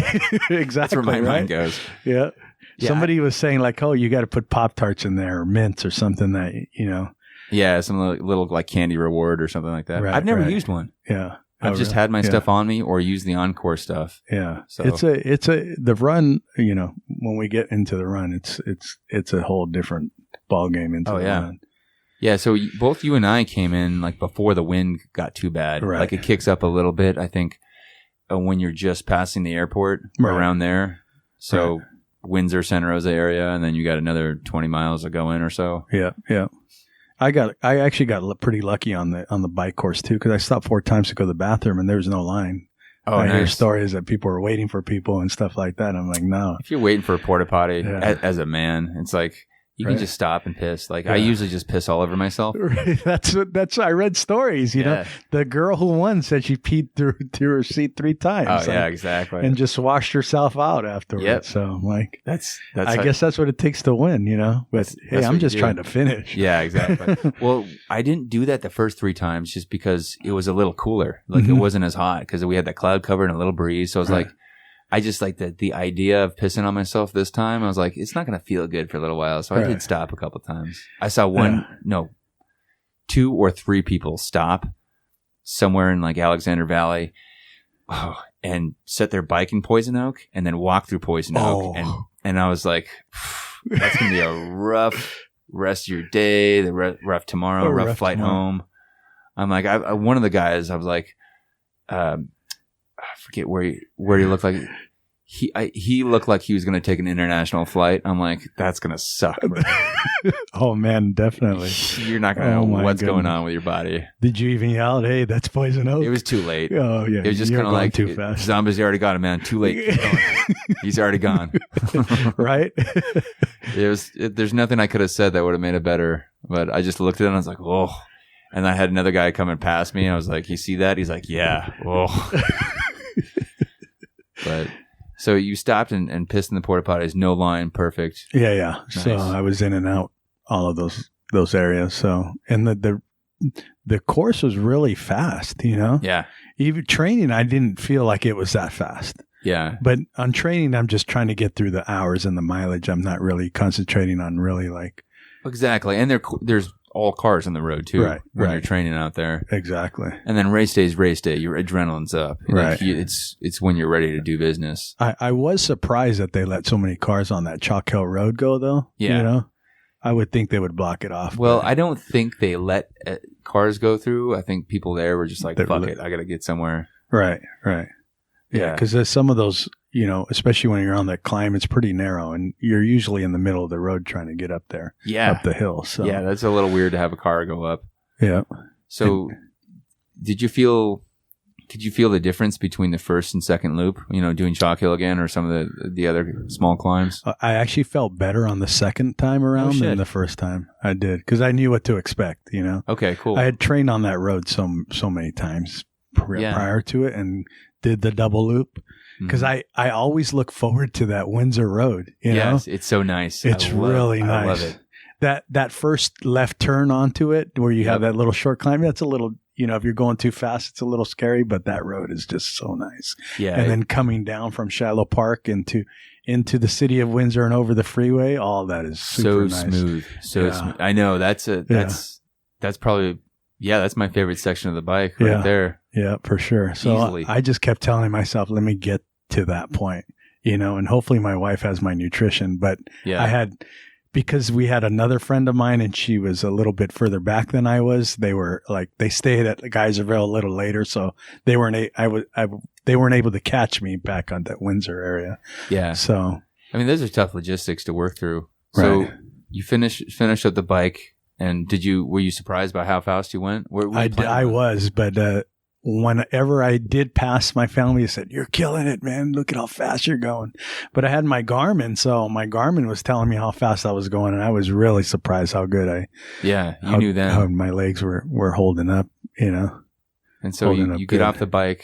Exactly. That's where my mind goes. Yeah. Somebody was saying like, oh, you got to put Pop-Tarts in there or mints or something that, you know. Yeah, some little like candy reward or something like that. Right, I've never used one. Yeah. I've just had my stuff on me or used the Encore stuff. Yeah. So it's the run, you know, when we get into the run, it's a whole different ball game into the run. Yeah. So both you and I came in like before the wind got too bad. Right. Like it kicks up a little bit, I think, when you're just passing the airport around there. So Windsor, Santa Rosa area, and then you got another 20 miles to go in or so. Yeah. Yeah. I actually got pretty lucky on the bike course too, because I stopped 4 times to go to the bathroom and there was no line. Oh, I nice. hear stories that people were waiting for people and stuff like that. I'm like, no. If you're waiting for a porta potty as a man, it's like you can just stop and piss. Like I usually just piss all over myself. That's I read stories. You know, the girl who won said she peed through her seat 3 times. Oh yeah, exactly. And just washed herself out afterwards. Yep. So I'm like, I guess that's what it takes to win. You know, but hey, I'm just trying to finish. Yeah, exactly. Well, I didn't do that the first 3 times just because it was a little cooler. Like it wasn't as hot because we had that cloud cover and a little breeze. So I was like, I just like the idea of pissing on myself this time. I was like, it's not going to feel good for a little while. So I did stop a couple times. I saw one, 2 or 3 people stop somewhere in like Alexander Valley and set their bike in Poison Oak and then walk through Poison Oak. And I was like, that's going to be a rough rest of your day, the rough tomorrow, rough flight home. I'm like, one of the guys, I was like, I forget where he looked like. He looked like he was going to take an international flight. I'm like, that's going to suck. Oh, man, definitely. You're not going to know what's going on with your body. Did you even yell, hey, that's Poison Oak? It was too late. Oh, yeah. It was just kind of like, too fast. Zombies already got him, man. Too late. He's already gone. Right? There's nothing I could have said that would have made it better. But I just looked at it and I was like, oh. And I had another guy coming past me. I was like, you see that? He's like, yeah. Oh. But... So you stopped and pissed in the porta potties, no line, perfect. Yeah. Nice. So I was in and out all of those areas. So, and the course was really fast, you know? Yeah. Even training, I didn't feel like it was that fast. Yeah. But on training, I'm just trying to get through the hours and the mileage. I'm not really concentrating on really like. Exactly. And there's all cars on the road too, when you're training out there. Exactly. And then race day is race day. Your adrenaline's up. Right. It's when you're ready to do business. I was surprised that they let so many cars on that Chalk Hill Road go, though. Yeah. You know, I would think they would block it off. Well, I don't think they let cars go through. I think people there were just like, fuck it, I got to get somewhere. Right. Yeah, because there's some of those, you know, especially when you're on that climb, it's pretty narrow, and you're usually in the middle of the road trying to get up there, up the hill. So yeah, that's a little weird to have a car go up. Yeah. So, did you feel the difference between the first and second loop? You know, doing Chalk Hill again, or some of the other small climbs? I actually felt better on the second time around than the first time. I did, because I knew what to expect. You know. Okay, cool. I had trained on that road so many times prior to it, and did the double loop. Because I always look forward to that Windsor Road. You know? It's so nice. It's really nice. I love it. That first left turn onto it, where you have that little short climb, that's a little, you know, if you're going too fast, it's a little scary, but that road is just so nice. Yeah. And then coming down from Shiloh Park into the city of Windsor and over the freeway, all that is super nice. Smooth. Smooth. I know. That's probably, that's my favorite section of the bike right there. Yeah, for sure. So easily. I just kept telling myself, let me get to that point, you know, and hopefully my wife has my nutrition. But because we had another friend of mine and she was a little bit further back than I was, they stayed at Geyserville a little later. So they weren't able to catch me back on that Windsor area. Yeah. So, I mean, those are tough logistics to work through. So you finished up the bike, and were you surprised by how fast you went? I was, but, whenever I did pass my family, I said, "You're killing it, man. Look at how fast you're going." But I had my Garmin, so my Garmin was telling me how fast I was going, and I was really surprised how good you knew that. How my legs were holding up, you know. And so you get off the bike,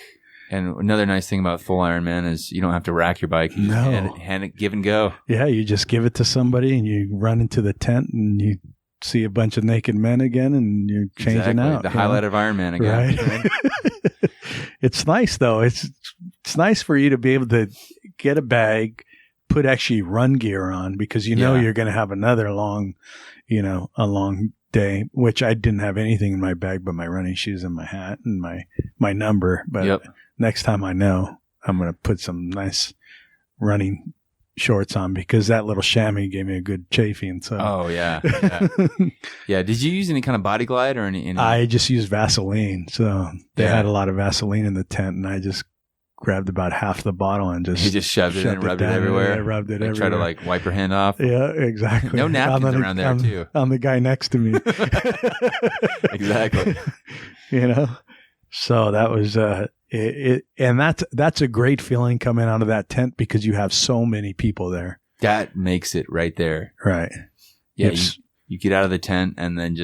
and another nice thing about full Ironman is you don't have to rack your bike. You just hand it, give and go. Yeah, you just give it to somebody, and you run into the tent, and you see a bunch of naked men again, and you're changing out. The highlight of Ironman again. Right? It's nice, though. It's nice for you to be able to get a bag, put actually run gear on, because you're going to have another long day, which I didn't have anything in my bag but my running shoes and my hat and my number. But next time I know, I'm going to put some nice running shorts on, because that little chamois gave me a good chafing. So did you use any kind of body glide or any? I just used Vaseline. So they had a lot of Vaseline in the tent, and I just grabbed about half the bottle and just shoved it and rubbed it everywhere. I rubbed it everywhere. Try to wipe your hand off. Yeah, exactly. No napkins around there too. On the guy next to me. Exactly. So that was and that's a great feeling coming out of that tent, because you have so many people there. That makes it right there. Right. Yeah. You get out of the tent, and then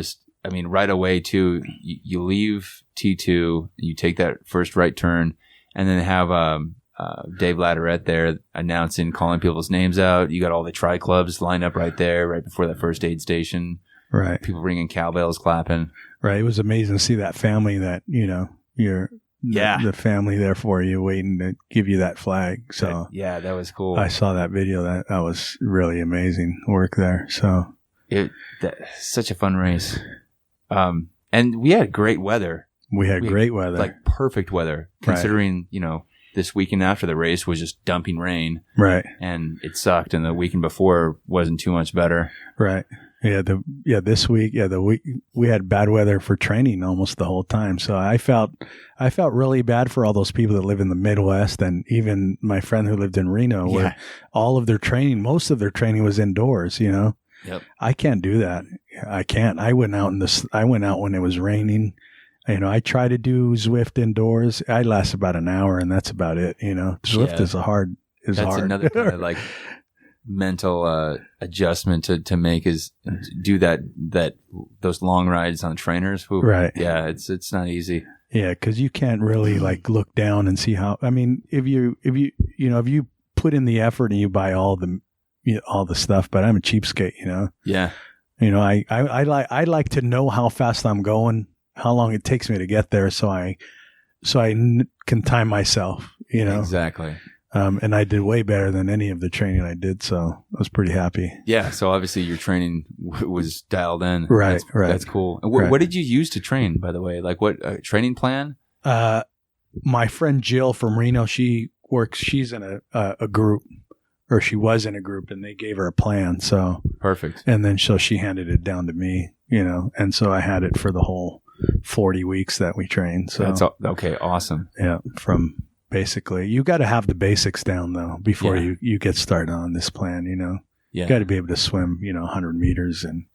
right away too, you leave T2, you take that first right turn, and then have Dave Latterette there announcing, calling people's names out. You got all the tri clubs lined up right there, right before that first aid station. Right. People ringing cowbells, clapping. Right. It was amazing to see that family that, the family there for you, waiting to give you that flag. So that was cool. I saw that video. That was really amazing work there. So such a fun race. And we had great weather. We had great weather. Like perfect weather, considering, this weekend after the race was just dumping rain. Right. And it sucked. And the weekend before wasn't too much better. Right. Yeah. This week, we had bad weather for training almost the whole time. So I felt really bad for all those people that live in the Midwest, and even my friend who lived in Reno, where most of their training was indoors, Yep. I can't do that. I can't. I went out when it was raining. I try to do Zwift indoors. I last about an hour, and that's about it. Zwift is hard. That's another kind of like mental adjustment to make, is do those long rides on trainers. Ooh, right. Yeah, it's not easy. Yeah, because you can't really like look down and see how. I mean, if you put in the effort and you buy all the stuff, but I'm a cheapskate. Yeah. I like to know how fast I'm going, how long it takes me to get there, so I can time myself, Exactly. And I did way better than any of the training I did, so I was pretty happy. Yeah, so obviously your training was dialed in. Right. That's cool. And what did you use to train, by the way? Like what training plan? My friend Jill from Reno, she's in a group, or she was in a group, and they gave her a plan. So perfect. And then she handed it down to me, and so I had it for the whole 40 weeks that we trained. So that's okay. Awesome. Yeah. From basically, you got to have the basics down though before you get started on this plan. Yeah. You got to be able to swim, 100 meters and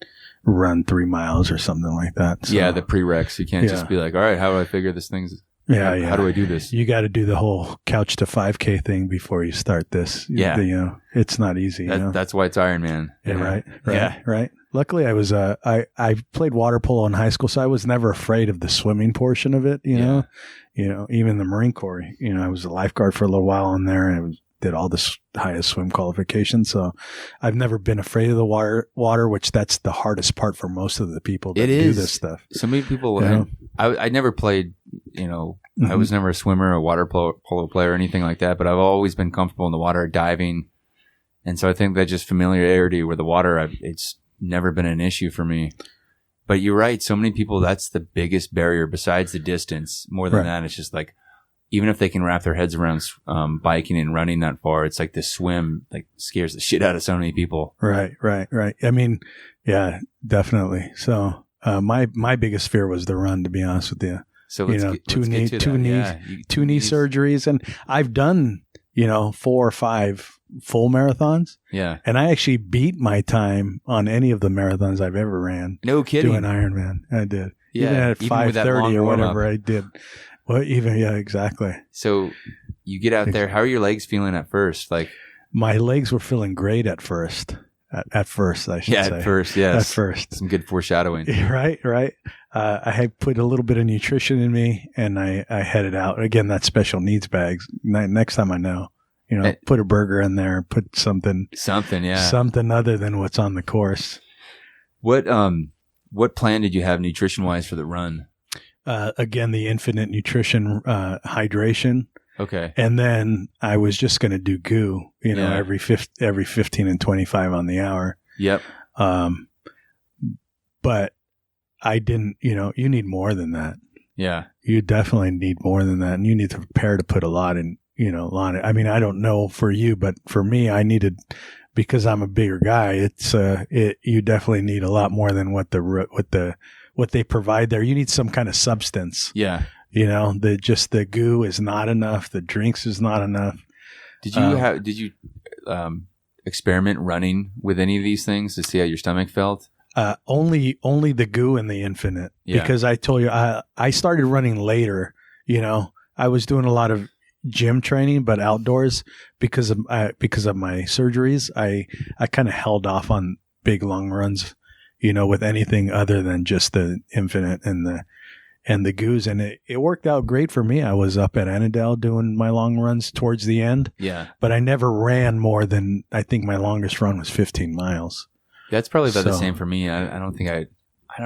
run 3 miles or something like that. So, yeah. The prereqs. You can't just be like, all right, how do I figure this thing's? Yeah. How do I do this? You got to do the whole couch to 5K thing before you start this. Yeah. It's not easy. That's why it's Ironman. Yeah. Right. Luckily, I was I played water polo in high school, so I was never afraid of the swimming portion of it. Even the Marine Corps. I was a lifeguard for a little while in there, and did all the highest swim qualifications. So I've never been afraid of the water, which that's the hardest part for most of the people that do this stuff. So many people. I never played. I was never a swimmer, a water polo player, or anything like that. But I've always been comfortable in the water, diving, and so I think that just familiarity with the water, it's never been an issue for me. But you're right. So many people, that's the biggest barrier besides the distance. More than that, it's just like, even if they can wrap their heads around biking and running that far, it's like the swim like scares the shit out of so many people. Right. I mean, yeah, definitely. So my biggest fear was the run, to be honest with you. So two knee surgeries, and I've done 4 or 5 full marathons. Yeah. And I actually beat my time on any of the marathons I've ever ran. No kidding. Doing Ironman. I did. Yeah. Even at 5:30 or whatever I did. Well, exactly. So you get out there. How are your legs feeling at first? Like, my legs were feeling great at first. At first, I should say. At first, yes. At first. Some good foreshadowing. Right. I had put a little bit of nutrition in me, and I headed out. Again, that special needs bags. Next time I know. Put a burger in there, put something, something other than what's on the course. What plan did you have nutrition wise for the run? Again, the infinite nutrition, hydration. Okay. And then I was just going to do goo, every 15 and 25 on the hour. Yep. But I didn't, you need more than that. Yeah. You definitely need more than that. And you need to prepare to put a lot in. I mean, I don't know for you, but for me, I needed, because I'm a bigger guy. You definitely need a lot more than what they provide there. You need some kind of substance. Yeah. The goo is not enough. The drinks is not enough. Did you experiment running with any of these things to see how your stomach felt? Only the goo and the infinite, because I told you, I started running later. I was doing a lot of gym training, but outdoors because of my surgeries, I kind of held off on big long runs, with anything other than just the infinite and the goos. And it worked out great for me. I was up at Annandale doing my long runs towards the end. Yeah. But I never ran more than, I think my longest run was 15 miles. That's probably about the same for me. I don't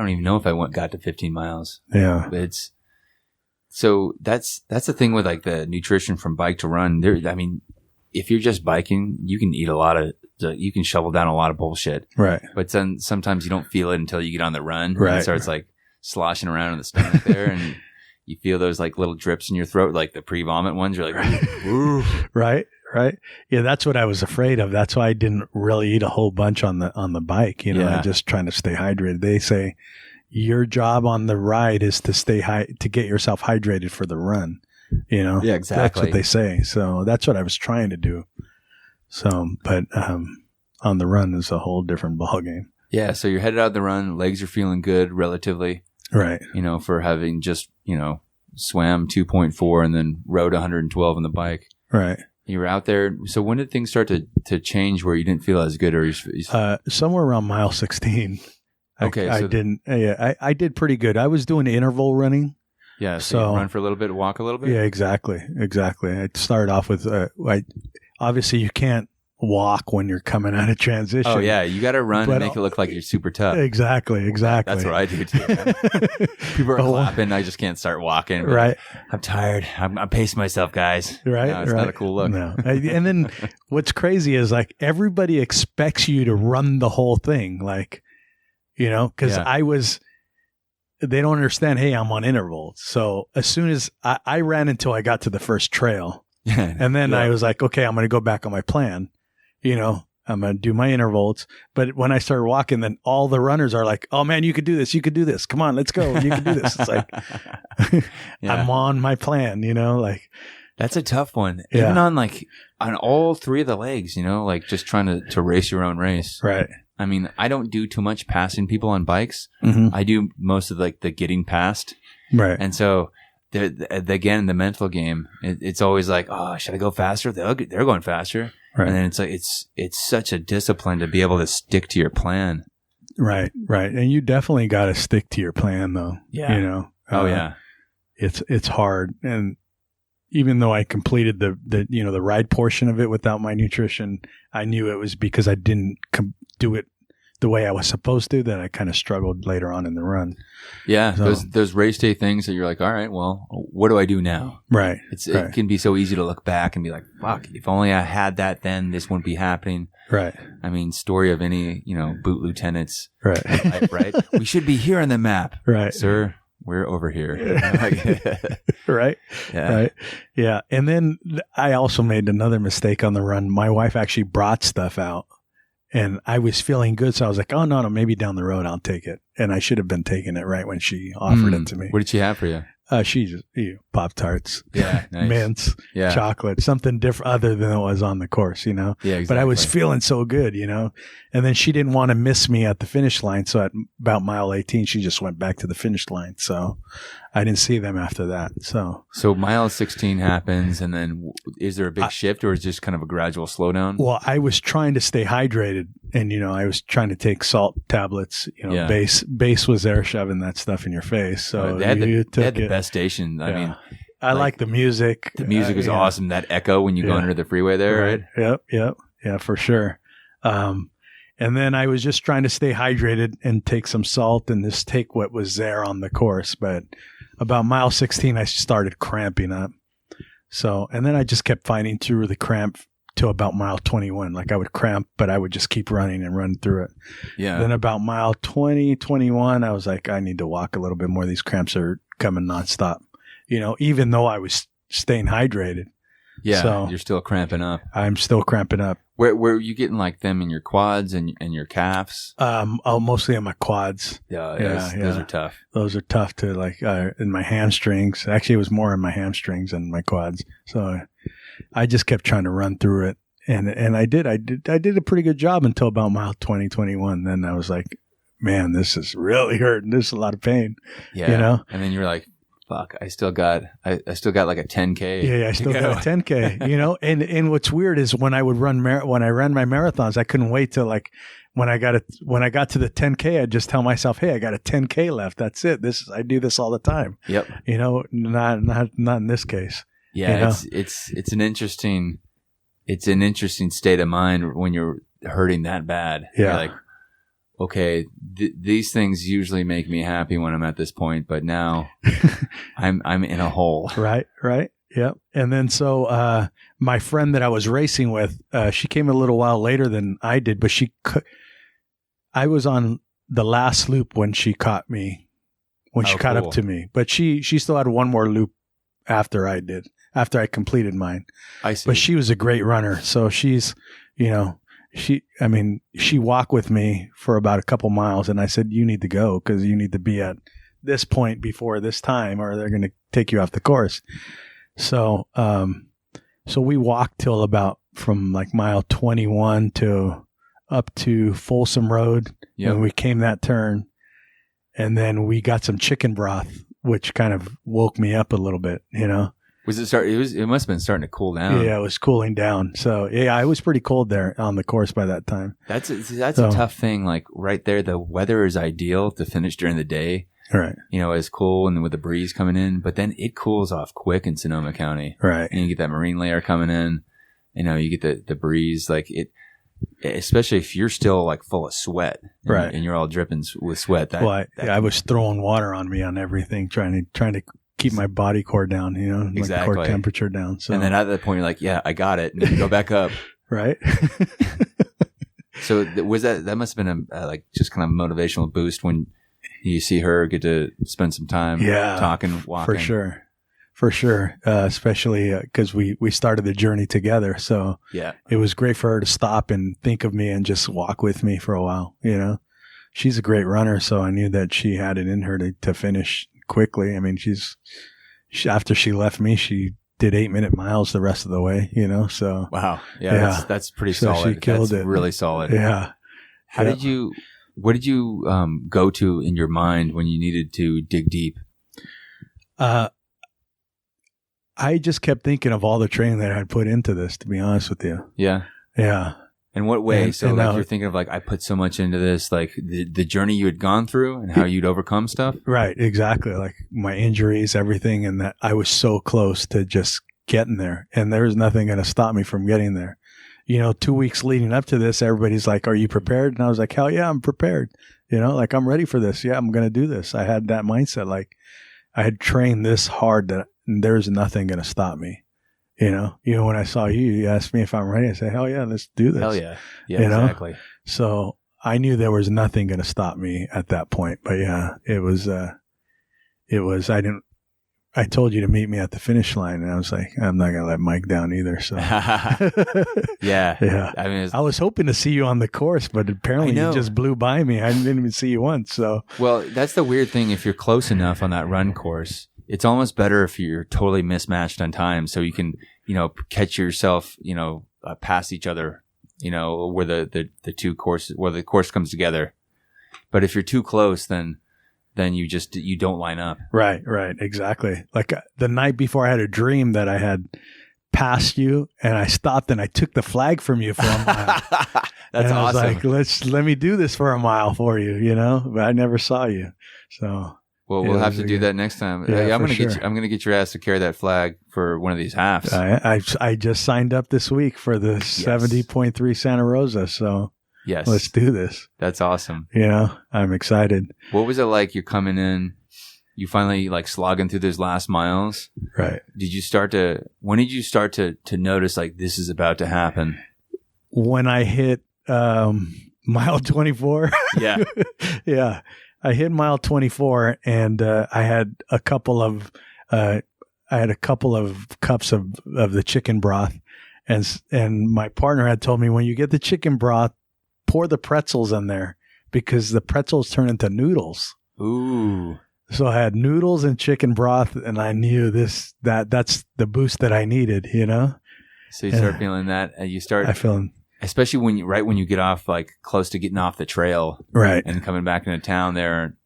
even know if I got to 15 miles. Yeah. But so that's the thing with like the nutrition from bike to run. If you're just biking, you can eat you can shovel down a lot of bullshit. Right. But then sometimes you don't feel it until you get on the run. Right. And it starts like sloshing around in the stomach there, and you feel those like little drips in your throat, like the pre-vomit ones. You're like, ooh. Right. Yeah, that's what I was afraid of. That's why I didn't really eat a whole bunch on the bike. Just trying to stay hydrated. They say your job on the ride is to to get yourself hydrated for the run. Yeah, exactly. That's what they say. So that's what I was trying to do. So, but on the run is a whole different ballgame. Yeah. So you're headed out the run. Legs are feeling good relatively. Right. For having just, swam 2.4 and then rode 112 on the bike. Right. You were out there. So when did things start to change where you didn't feel as good? Or somewhere around mile 16. Okay. I did pretty good. I was doing interval running. Yeah. So you run for a little bit, walk a little bit. Yeah, exactly. I started off with, obviously you can't walk when you're coming out of transition. Oh yeah, you got to run and make it look like you're super tough. Exactly. That's what I do too. Man. People are clapping, I just can't start walking. Right. I'm tired. I'm pacing myself, guys. Right. No, it's not a cool look. No. And then what's crazy is like everybody expects you to run the whole thing, like, because they don't understand. Hey, I'm on intervals. So as soon as I ran until I got to the first trail, and then I was like, okay, I'm going to go back on my plan. I'm going to do my intervals. But when I started walking, then all the runners are like, oh man, you could do this. You could do this. Come on, let's go. You can do this. It's like, I'm on my plan, like. That's a tough one. Yeah. Even on all three of the legs, like just trying to race your own race. Right. I mean, I don't do too much passing people on bikes. Mm-hmm. I do most of the getting past. Right. And so again, the mental game, it's always like, oh, should I go faster? They're going faster. Right. And then it's like, it's such a discipline to be able to stick to your plan. Right. And you definitely got to stick to your plan though. Yeah. Yeah. It's hard. And even though I completed the ride portion of it without my nutrition, I knew it was because I didn't do it the way I was supposed to, that I kind of struggled later on in the run. Yeah. So, those race day things that you're like, all right, well, what do I do now? Right. It can be so easy to look back and be like, fuck, if only I had that then, this wouldn't be happening. Right. I mean, story of any, boot lieutenants. Right. Type, right. We should be here on the map. Right. Sir, we're over here. Right. Yeah. Right. Yeah. And then I also made another mistake on the run. My wife actually brought stuff out. And I was feeling good, so I was like, oh, no, maybe down the road I'll take it. And I should have been taking it right when she offered it to me. What did she have for you? She just, Pop-Tarts, nice. mints, chocolate, something different other than it was on the course, Yeah, exactly. But I was feeling so good, And then she didn't want to miss me at the finish line. So at about mile 18, she just went back to the finish line. So I didn't see them after that. So mile 16 happens, and then is there a big shift, or is it just kind of a gradual slowdown? Well, I was trying to stay hydrated, and I was trying to take salt tablets. Base was there shoving that stuff in your face. So they had the best station. I mean, I like the music. The music is awesome. That echo when you go under the freeway there, right? Yep. Yeah, for sure. And then I was just trying to stay hydrated and take some salt and just take what was there on the course. But about mile 16, I started cramping up. So, and then I just kept fighting through the cramp to about mile 21. Like I would cramp, but I would just keep running and run through it. Yeah. Then about mile 20, 21, I was like, I need to walk a little bit more. These cramps are coming nonstop, even though I was staying hydrated. Yeah. So you're still cramping up. I'm still cramping up. Where are you getting like them in your quads and your calves? Mostly on my quads. Those are tough. Those are tough to in my hamstrings. Actually, it was more in my hamstrings than my quads. So I just kept trying to run through it. And I did a pretty good job until about mile 20, 21. Then I was like, man, this is really hurting. This is a lot of pain. Yeah. And then you're like, fuck, I still got like a 10K. Yeah, I still got a 10K, and what's weird is when I would ran my marathons, I couldn't wait till when I got to the 10K, I'd just tell myself, hey, I got a 10K left. That's it. I do this all the time. Yep. Not in this case. Yeah. It's an interesting state of mind when you're hurting that bad. Yeah. You're like, okay, these things usually make me happy when I'm at this point, but now I'm in a hole. Right. Yep. And then so my friend that I was racing with, she came a little while later than I did, but I was on the last loop when she caught me when she caught up to me. But she still had one more loop after I completed mine. I see. But she was a great runner. So she's, she walked with me for about a couple miles, and I said, you need to go because you need to be at this point before this time or they're going to take you off the course. So, so we walked till about from like mile 21 to up to Folsom Road. Yep. And we came that turn, and then we got some chicken broth, which kind of woke me up a little bit, Was it start? It must have been starting to cool down. Yeah, it was cooling down. So yeah, I was pretty cold there on the course by that time. That's a tough thing. Like right there, the weather is ideal to finish during the day. Right. It's cool and with the breeze coming in, but then it cools off quick in Sonoma County. Right. And you get that marine layer coming in. You get the breeze, like it, especially if you're still like full of sweat, right? And you're all dripping with sweat. I was throwing water on me on everything, trying to keep my body core down, exactly. core temperature down. So, and then at that point, you're like, yeah, I got it, and you go back up, right? So was that must have been a like just kind of motivational boost when you see her get to spend some time, talking, walking, for sure. Especially because we started the journey together, so it was great for her to stop and think of me and just walk with me for a while. She's a great runner, so I knew that she had it in her to finish quickly. I mean, after she left me, she did 8-minute miles the rest of the way, so. Wow. Yeah. That's pretty solid. She killed it. Really solid. Yeah. What did you go to in your mind when you needed to dig deep? I just kept thinking of all the training that I had put into this, to be honest with you. Yeah. Yeah. In what way? You're thinking of like, I put so much into this, like the journey you had gone through and how you'd overcome stuff? Right. Exactly. Like my injuries, everything. And that I was so close to just getting there, and there was nothing going to stop me from getting there. 2 weeks leading up to this, everybody's like, are you prepared? And I was like, hell yeah, I'm prepared. Like I'm ready for this. Yeah, I'm going to do this. I had that mindset. Like I had trained this hard that there's nothing going to stop me. When I saw you asked me if I'm ready. I said, hell yeah, let's do this. Hell yeah. Yeah, exactly. So I knew there was nothing going to stop me at that point. But yeah, it was, I told you to meet me at the finish line, and I was like, I'm not going to let Mike down either. So yeah. I mean, I was hoping to see you on the course, but apparently you just blew by me. I didn't even see you once. So, well, that's the weird thing. If you're close enough on that run course, it's almost better if you're totally mismatched on time, so you can, catch yourself, past each other, where the two courses, where the course comes together. But if you're too close, then you don't line up. Right, exactly. Like the night before, I had a dream that I had passed you, and I stopped and I took the flag from you for a mile. That's and awesome. I was like, let me do this for a mile for you, but I never saw you. So. Well, we'll have to do that next time. Yeah, I'm gonna get your ass to carry that flag for one of these halves. I just signed up this week for the 70.3 Santa Rosa. So yes, let's do this. That's awesome. I'm excited. What was it like? You're coming in, you finally like slogging through those last miles. Right. When did you start to notice like this is about to happen? When I hit mile 24. Yeah. Yeah. I hit mile 24, and I had a couple of cups of the chicken broth, and my partner had told me, when you get the chicken broth, pour the pretzels in there because the pretzels turn into noodles. Ooh. So I had noodles and chicken broth, and I knew that's the boost that I needed, So you start feeling that, and you start. Especially when you get off, like close to getting off the trail, right, and coming back into town there.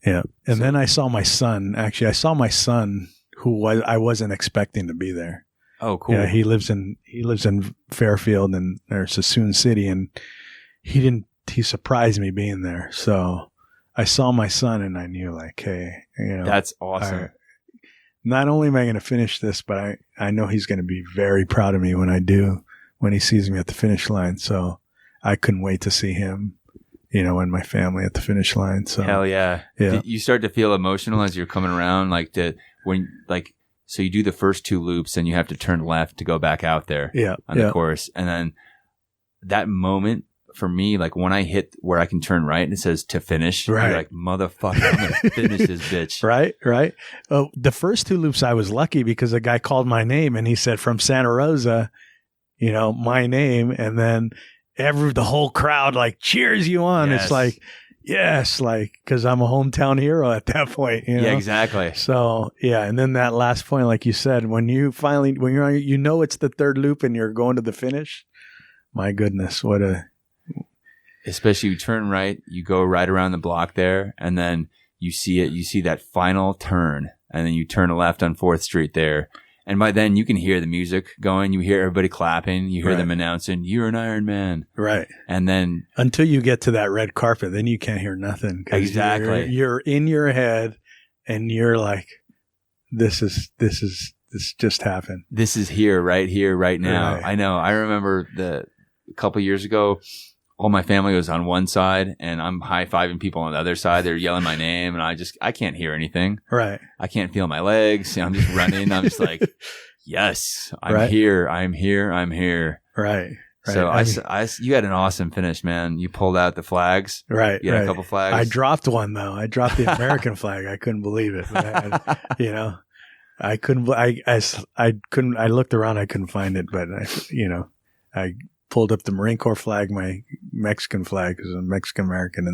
Yeah, and then I saw my son. Actually, I saw my son, who I wasn't expecting to be there. Oh, cool. Yeah, he lives in Fairfield or Sassoon City, and he surprised me being there. So I saw my son, and I knew, like, hey, that's awesome. Not only am I going to finish this, but I know he's going to be very proud of me when he sees me at the finish line. So I couldn't wait to see him, and my family at the finish line. So hell yeah. Did you start to feel emotional as you're coming around, so you do the first 2 loops and you have to turn left to go back out there on the course. And then that moment for me, like when I hit where I can turn right and it says to finish, Right. you're like, motherfucker, I'm going to finish this bitch. Right. Oh, the first 2 loops, I was lucky because a guy called my name and he said from Santa Rosa, my name. And then the whole crowd like cheers you on. Yes. It's like, yes, like, cause I'm a hometown hero at that point. Yeah, exactly. So yeah. And then that last point, like you said, when you're it's the 3rd loop and you're going to the finish. My goodness. Especially you turn right, you go right around the block there, and then you see that final turn, and then you turn left on 4th Street there. And by then you can hear the music going, you hear everybody clapping, you hear them announcing, "You're an Iron Man." Right. And then until you get to that red carpet, then you can't hear nothing. Exactly. You're in your head and you're like, this just happened. This is here, right now. Right. I know. I remember a couple years ago, all my family was on one side and I'm high-fiving people on the other side. They're yelling my name and I can't hear anything. Right. I can't feel my legs. I'm just running. I'm just like, yes, I'm Right. here. I'm here. Right. So you had an awesome finish, man. You pulled out the flags. Right. You had a couple flags. I dropped one though. I dropped the American flag. I couldn't believe it. I couldn't, I looked around. I couldn't find it, but I pulled up the Marine Corps flag, my Mexican flag, because I'm Mexican American,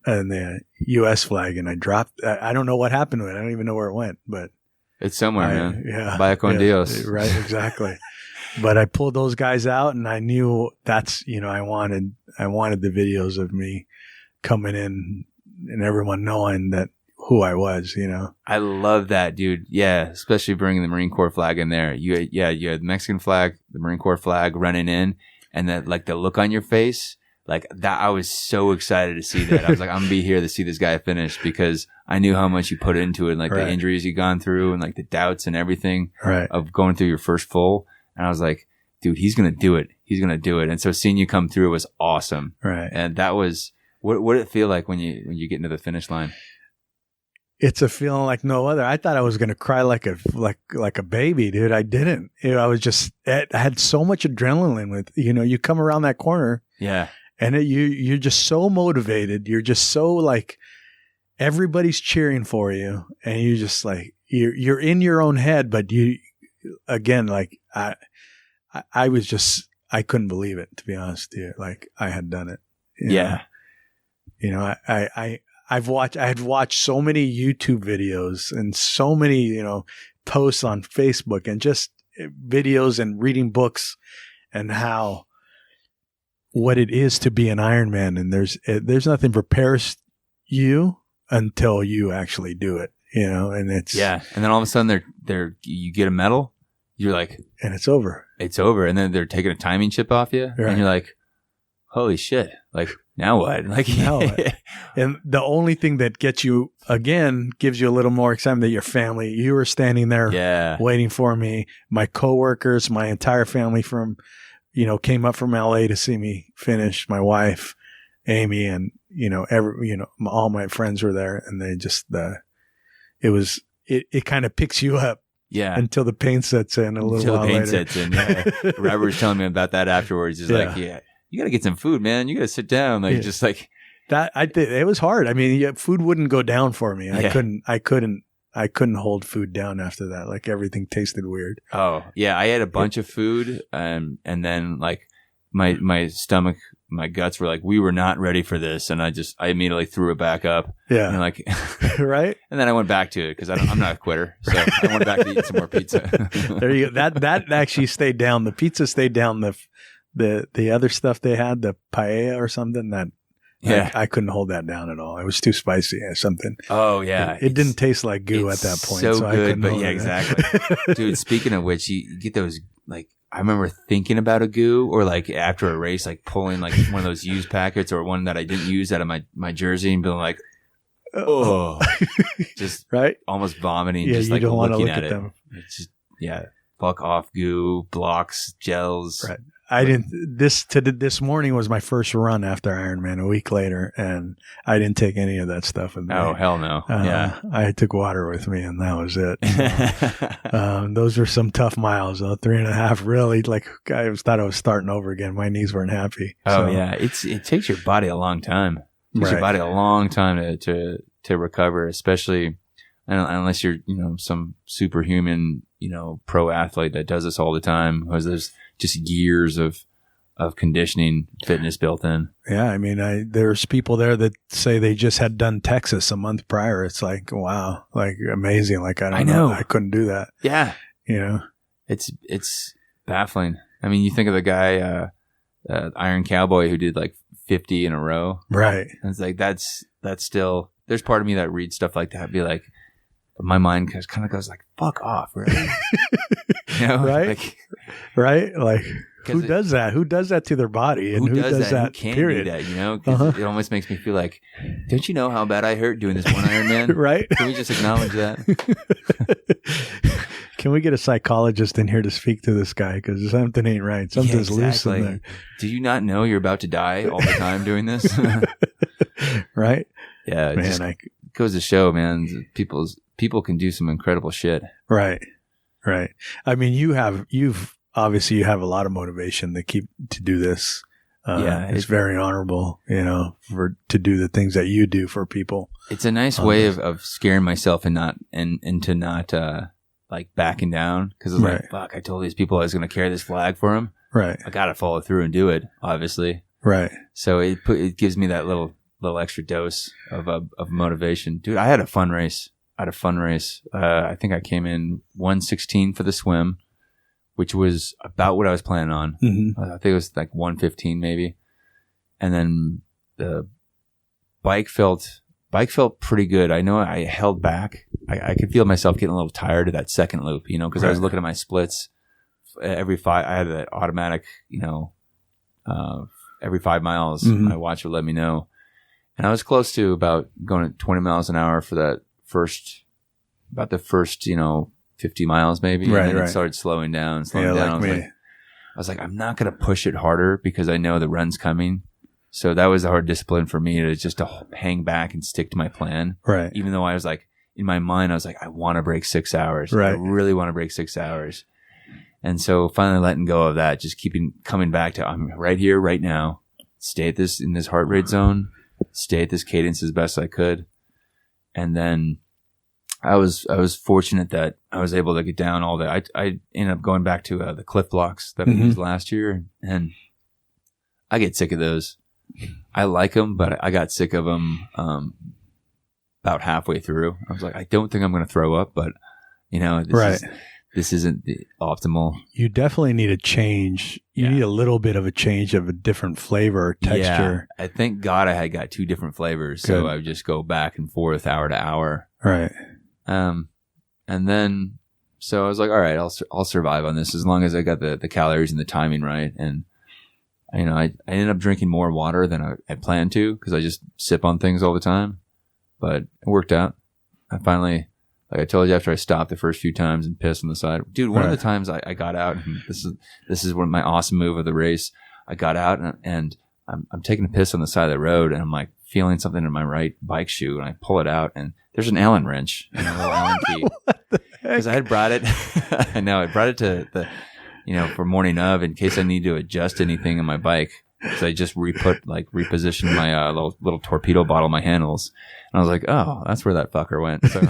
and the U.S. flag, and I dropped. I don't know what happened to it. I don't even know where it went, but it's somewhere, man. Yeah, Vaya con Dios. Right, exactly. But I pulled those guys out, and I knew that's I wanted the videos of me coming in and everyone knowing that who I was. I love that, dude. Yeah, especially bringing the Marine Corps flag in there. You had the Mexican flag, the Marine Corps flag running in, and that like the look on your face, like that. I was so excited to see that. I was like, I'm gonna be here to see this guy finish because I knew how much you put into it, like the injuries you gone through, and like the doubts and everything of going through your first full. And I was like, dude, he's gonna do it. He's gonna do it. And so seeing you come through was awesome. Right. And that was what did it feel like when you get into the finish line? It's a feeling like no other. I thought I was going to cry like a baby, dude. I didn't. I was just, I had so much adrenaline with, you come around that corner. Yeah. And you're just so motivated. You're just so like, everybody's cheering for you. And you just like, you're in your own head, but again, like I was just, I couldn't believe it, to be honest with you. Like I had done it. Yeah. I had watched so many YouTube videos and so many, posts on Facebook and just videos and reading books and what it is to be an Ironman. And there's nothing prepares you until you actually do it, and it's. Yeah. And then all of a sudden you get a medal. You're like, and it's over. It's over. And then they're taking a timing chip off you. Right. And you're like, holy shit. Like, now what? Like, now what? And the only thing that gives you a little more excitement that your family, you were standing there waiting for me. My coworkers, my entire family came up from LA to see me finish. My wife, Amy, and, all my friends were there, and they just, it kind of picks you up. Yeah. Until the pain sets in a little while later. Until the pain sets in, yeah. Robert was telling me about that afterwards. He's like, you got to get some food, man. You got to sit down. Like, just like. That, it was hard. I mean, food wouldn't go down for me. Yeah. I couldn't hold food down after that. Like everything tasted weird. Oh, yeah. I had a bunch of food. And then like my stomach, my guts were like, we were not ready for this. And I immediately threw it back up. Yeah. And like, right. And then I went back to it because I'm not a quitter. So I went back to eat some more pizza. There you go. That actually stayed down. The pizza stayed down. The other stuff they had, the paella or something, that I couldn't hold that down at all. It was too spicy or something. Oh yeah, it didn't taste like goo at that point. So good, but exactly. Dude, speaking of which, you get those like. I remember thinking about a goo, or like after a race, like pulling like one of those used packets or one that I didn't use out of my jersey and being like, oh, just almost vomiting. Yeah, just you like don't want to looking look at at it. them. It's just fuck off goo, blocks, gels. Right. I didn't. This morning was my first run after Ironman. A week later, and I didn't take any of that stuff with me. Oh hell no! Yeah, I took water with me, and that was it. So, those were some tough miles. 3.5. Really, like I thought I was starting over again. My knees weren't happy. Oh yeah, it takes your body a long time. It takes your body a long time to recover, especially unless you're some superhuman pro athlete that does this all the time. Because there's just years of conditioning fitness built in. Yeah, I mean, there's people there that say they just had done Texas a month prior. It's like, wow, like amazing. Like I know I couldn't do that. Yeah, it's baffling. I mean, you think of the guy, Iron Cowboy, who did like 50 in a row. Right. And it's like that's still. There's part of me that reads stuff like that, and be like, my mind kind of goes like, "Fuck off," really. Right? Like, right? Like, who does that? Who does that to their body? And who does that? Who can't period? do that? Because it almost makes me feel like, don't you know how bad I hurt doing this one Ironman? Right? Can we just acknowledge that? Can we get a psychologist in here to speak to this guy? Because something ain't right. Something's loose in there. Do you not know you're about to die all the time doing this? Right? Yeah, it goes to show, man. People can do some incredible shit. Right. I mean, you've obviously you have a lot of motivation to do this. It's very honorable, to do the things that you do for people. It's a nice way of scaring myself and to not like backing down, because it's like, fuck, I told these people I was going to carry this flag for them. Right. I got to follow through and do it, obviously. Right. So it gives me that little extra dose of motivation. Dude, I had a fun race. I think I came in 1:16 for the swim, which was about what I was planning on. Mm-hmm. I think it was like 1:15 maybe. And then the bike felt pretty good. I know I held back. I could feel myself getting a little tired of that second loop, because I was looking at my splits every 5. I had that automatic, every 5 miles, my watch would let me know. And I was close to about going at 20 miles an hour for that first 50 miles maybe. Right, and then it started slowing down. Like I was like, I'm not going to push it harder because I know the run's coming. So that was a hard discipline for me, to hang back and stick to my plan. Right. Even though I was like, in my mind, I was like, I want to break 6 hours. Right. I really want to break 6 hours. And so finally letting go of that, just coming back to, I'm right here, right now, stay in this heart rate zone, stay at this cadence as best I could. And then I was fortunate that I was able to get down all the, I ended up going back to the cliff blocks that we used last year, and I get sick of those. I like them, but I got sick of them about halfway through. I was like, I don't think I'm going to throw up, but this isn't the optimal. You definitely need a change. You need a little bit of a change of a different flavor or texture. Yeah, I thank God I had got 2 different flavors, so I would just go back and forth hour to hour. Right. And then, so I was like, all right, I'll survive on this as long as I got the calories and the timing right. And, I ended up drinking more water than I planned to, because I just sip on things all the time, but it worked out. I finally, like I told you, after I stopped the first few times and pissed on the side, dude, one of the times I got out, and this is one of my awesome move of the race. I got out and I'm taking a piss on the side of the road, and I'm like feeling something in my right bike shoe, and I pull it out, and there's an Allen wrench, a little Allen key. Because I had brought it. I know I brought it to the, for morning of, in case I need to adjust anything on my bike. So I just repositioned my little torpedo bottle in my handles, and I was like, oh, that's where that fucker went. So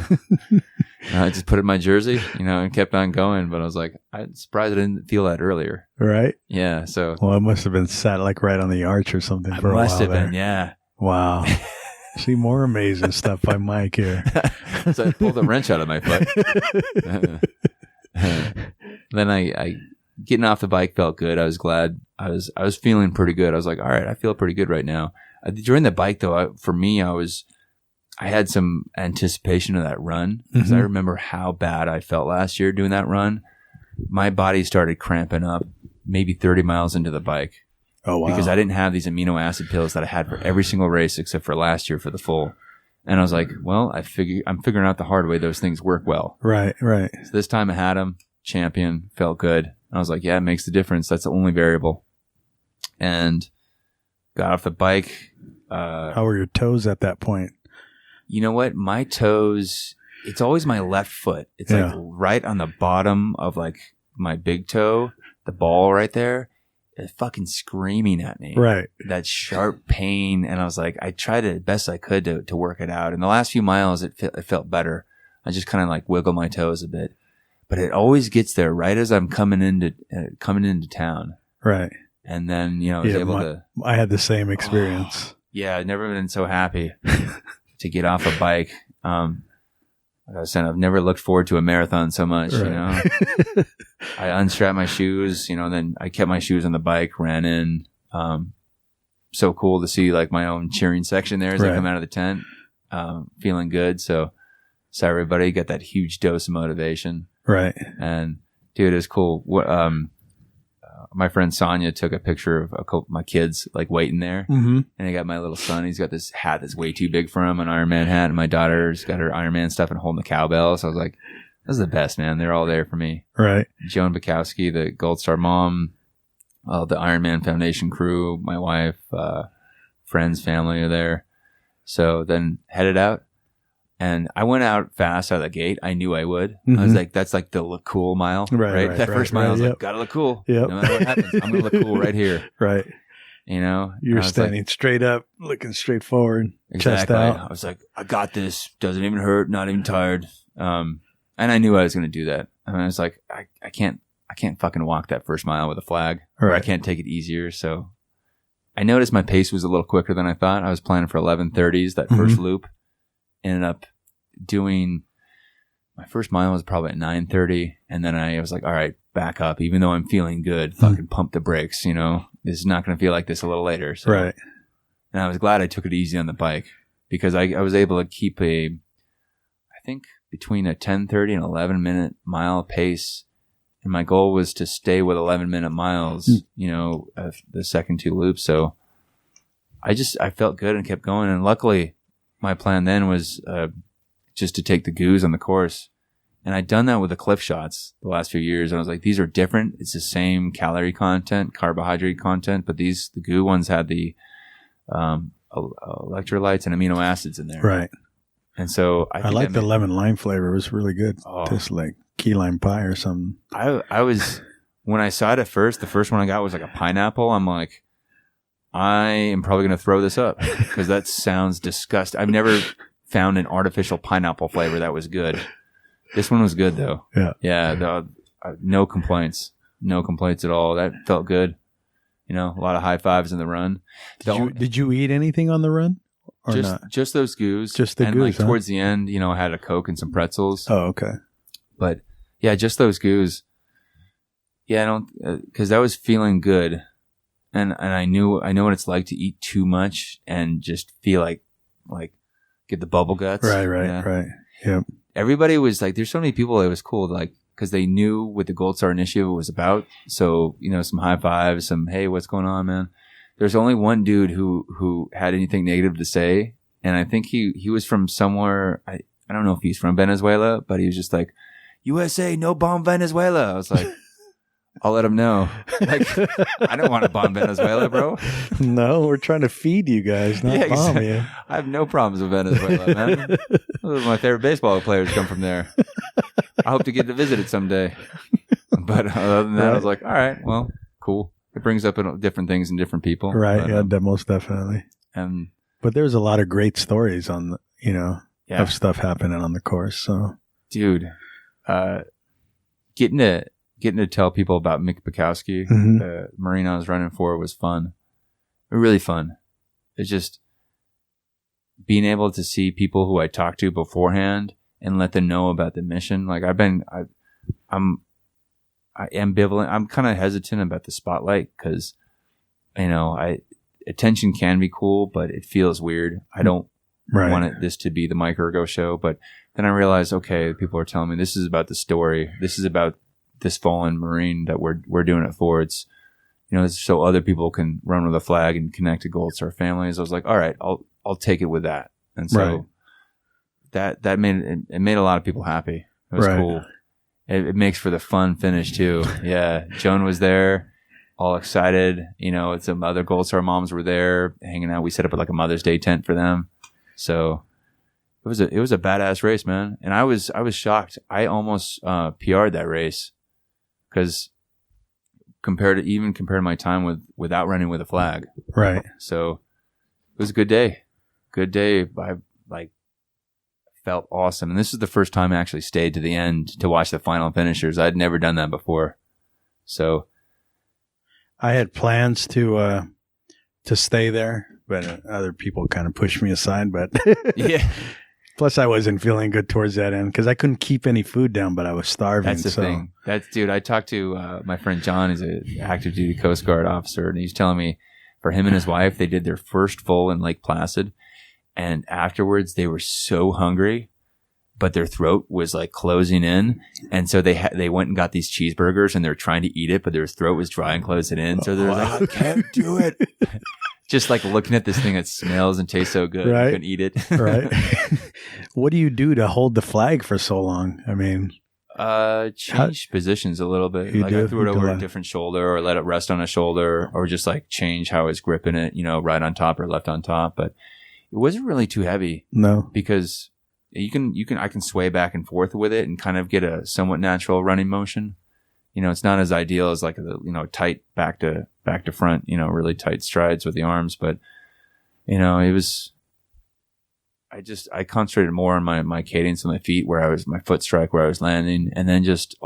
I just put it in my jersey, and kept on going. But I was like, I'm surprised I didn't feel that earlier. Right. Yeah. So it must have been sat like right on the arch or something. For a while. Must have been. Yeah. Wow. See, more amazing stuff by Mike here. So I pulled the wrench out of my foot. Then I getting off the bike felt good. I was glad. I was feeling pretty good. I was like, all right, I feel pretty good right now. During the bike though, for me, I had some anticipation of that run, because I remember how bad I felt last year doing that run. My body started cramping up maybe 30 miles into the bike. Oh, wow. Because I didn't have these amino acid pills that I had for every single race except for last year for the full. And I was like, well, I'm figuring out the hard way those things work well. Right. So this time I had them, champion, felt good. And I was like, yeah, it makes the difference. That's the only variable. and got off the bike. How were your toes at that point? You know what? My toes, it's always my left foot. It's like right on the bottom of like my big toe, the ball right there. It's fucking screaming at me. Right. That sharp pain. And I was like, I tried it as best I could to work it out. And the last few miles, it felt better. I just kind of like wiggle my toes a bit. But it always gets there right as I'm coming into town. Right. And then, I was able to. I had the same experience. Yeah, I've never been so happy to get off a bike. Like I was saying, I've never looked forward to a marathon so much, right. I unstrapped my shoes, then I kept my shoes on the bike, ran in. So cool to see like my own cheering section there as I come out of the tent, feeling good. So everybody got that huge dose of motivation. Right. And dude, it was cool. My friend Sonia took a picture of a couple of my kids like waiting there. Mm-hmm. And I got my little son. He's got this hat that's way too big for him, an Ironman hat. And my daughter's got her Ironman stuff and holding the cowbell. So I was like, this is the best, man. They're all there for me. Right. Joan Bukowski, the Gold Star mom, the Ironman Foundation crew, my wife, friends, family are there. So then headed out. And I went out fast out of the gate. I knew I would. Mm-hmm. I was like, that's like the look cool mile. Right. That first mile, I was like, gotta look cool. Yep. No matter what happens, I'm going to look cool right here. Right. You're standing straight up, looking straight forward, exactly. chest out. I was like, I got this. Doesn't even hurt. Not even tired. And I knew I was going to do that. I mean, I was like, I can't fucking walk that first mile with a flag. Right. Or I can't take it easier. So I noticed my pace was a little quicker than I thought. I was planning for 11:30s, that first loop. Ended up doing my first mile was probably at 9:30, and then I was like, all right, back up. Even though I'm feeling good, fucking pump the brakes. This is not going to feel like this a little later. So. Right. And I was glad I took it easy on the bike because I was able to keep I think between a 10:30 and 11-minute mile pace, and my goal was to stay with 11-minute miles. The second two loops. So I felt good and kept going, and luckily. My plan then was just to take the goos on the course. And I'd done that with the cliff shots the last few years. And I was like, these are different. It's the same calorie content, carbohydrate content, but the goo ones had the electrolytes and amino acids in there. Right. And so I like the lemon lime flavor. It was really good. Tastes like key lime pie or something. I was, when I saw it at first, the first one I got was like a pineapple. I'm like, I am probably going to throw this up because that sounds disgusting. I've never found an artificial pineapple flavor that was good. This one was good though. Yeah. Yeah. No complaints. No complaints at all. That felt good. A lot of high fives in the run. Did you eat anything on the run or not? Just those goos. Just the goos, like towards the end, I had a Coke and some pretzels. Oh, okay. But yeah, just those goos. Yeah, because I was feeling good. And I know what it's like to eat too much and just feel like get the bubble guts. Right. Yep. Everybody was like, there's so many people that was cool, like, because they knew what the Gold Star Initiative was about. So, some high fives, some, hey, what's going on, man? There's only one dude who had anything negative to say. And I think he was from somewhere, I don't know if he's from Venezuela, but he was just like, USA, no bomb Venezuela. I was like, I'll let him know. Like, I don't want to bomb Venezuela, bro. No, we're trying to feed you guys, not bomb you. I have no problems with Venezuela, man. Those are my favorite baseball players come from there. I hope to get to visit it someday. But other than that, I was like, all right, well, cool. It brings up different things in different people. Right, but, most definitely. But there's a lot of great stories on, of stuff happening on the course. So, dude, getting to tell people about Mick Bukowski, the Marine I was running for, was fun. Really fun. It's just being able to see people who I talked to beforehand and let them know about the mission. Like I'm ambivalent. I'm kind of hesitant about the spotlight because, attention can be cool, but it feels weird. I don't want this to be the Mike Ergo show. But then I realized, okay, people are telling me this is about the story. This is about this fallen Marine that we're doing it for. It's, so other people can run with a flag and connect to Gold Star families. I was like, all right, I'll take it with that. And so that made a lot of people happy. It was cool. It makes for the fun finish too. Yeah. Joan was there. all excited. You know, some other Gold Star moms were there hanging out. We set up like a Mother's Day tent for them. So it was a badass race, man. And I was shocked. I almost PR'd that race because compared to my time without running with a flag. Right. So it was a good day. Good day. I felt awesome. And this is the first time I actually stayed to the end to watch the final finishers. I'd never done that before. So I had plans to stay there, but other people kind of pushed me aside. But yeah. Plus, I wasn't feeling good towards that end because I couldn't keep any food down, but I was starving. That's the thing. Dude, I talked to my friend John, who's an active duty Coast Guard officer, and he's telling me for him and his wife, they did their first full in Lake Placid, and afterwards they were so hungry, but their throat was like closing in, and so they went and got these cheeseburgers, and they're trying to eat it, but their throat was dry and closing in, so they're like, I can't do it. Just like looking at this thing that smells and tastes so good, right. You couldn't eat it. Right. What do you do to hold the flag for so long? I mean, change positions a little bit. Like I threw it over a different shoulder, or let it rest on a shoulder, or just like change how I was gripping it, you know, right on top or left on top. But it wasn't really too heavy. No, because I can sway back and forth with it and kind of get a somewhat natural running motion. You know, it's not as ideal as like tight back to front, you know, really tight strides with the arms. But, you know, I concentrated more on my cadence on my feet, my foot strike, where I was landing, and then just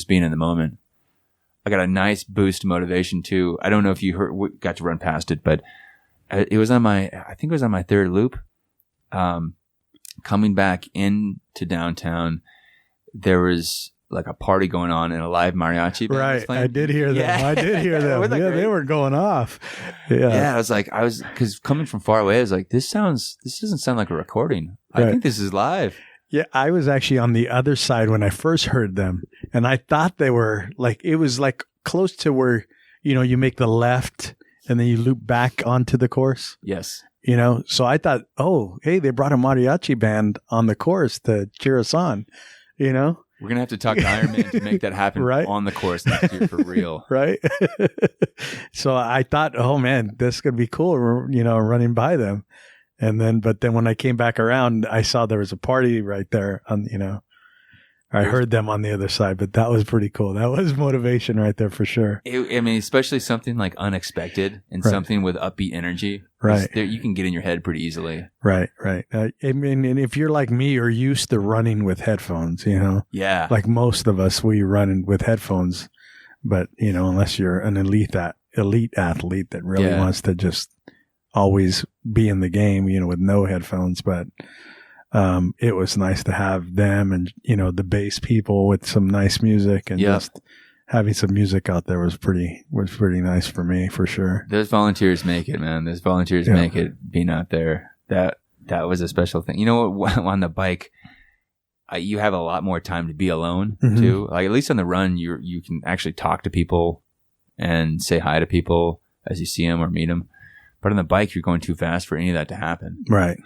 being in the moment. I got a nice boost of motivation too. I don't know if you got to run past it, but I think it was on my third loop. Coming back into downtown, there was like a party going on and a live mariachi band. Right. I did hear them. Yeah. I did hear them. Yeah, they were going off. Yeah. Yeah. Because coming from far away, I was like, this doesn't sound like a recording. Right. I think this is live. Yeah. I was actually on the other side when I first heard them, and I thought they were like, it was like close to where, you know, you make the left and then you loop back onto the course. Yes. You know, so I thought, oh, hey, they brought a mariachi band on the course to cheer us on, you know? We're going to have to talk to Ironman to make that happen right? on the course next year for real. Right. So I thought, oh man, this could be cool, you know, running by them. But then when I came back around, I saw there was a party right there on, you know, I heard them on the other side, but that was pretty cool. That was motivation right there for sure. I mean, especially something like unexpected and something with upbeat energy. Right. You can get in your head pretty easily. Right, right. I mean, and if you're like me, you're used to running with headphones, you know? Yeah. Like most of us, we run with headphones. But, you know, unless you're an elite athlete that really wants to just always be in the game, you know, with no headphones. But it was nice to have them and, you know, the bass people with some nice music, and just having some music out there was pretty nice for me, for sure. Those volunteers make it, man. Those volunteers make it being out there. That was a special thing. You know what? On the bike, you have a lot more time to be alone too. Like at least on the run, you can actually talk to people and say hi to people as you see them or meet them. But on the bike, you're going too fast for any of that to happen. Right.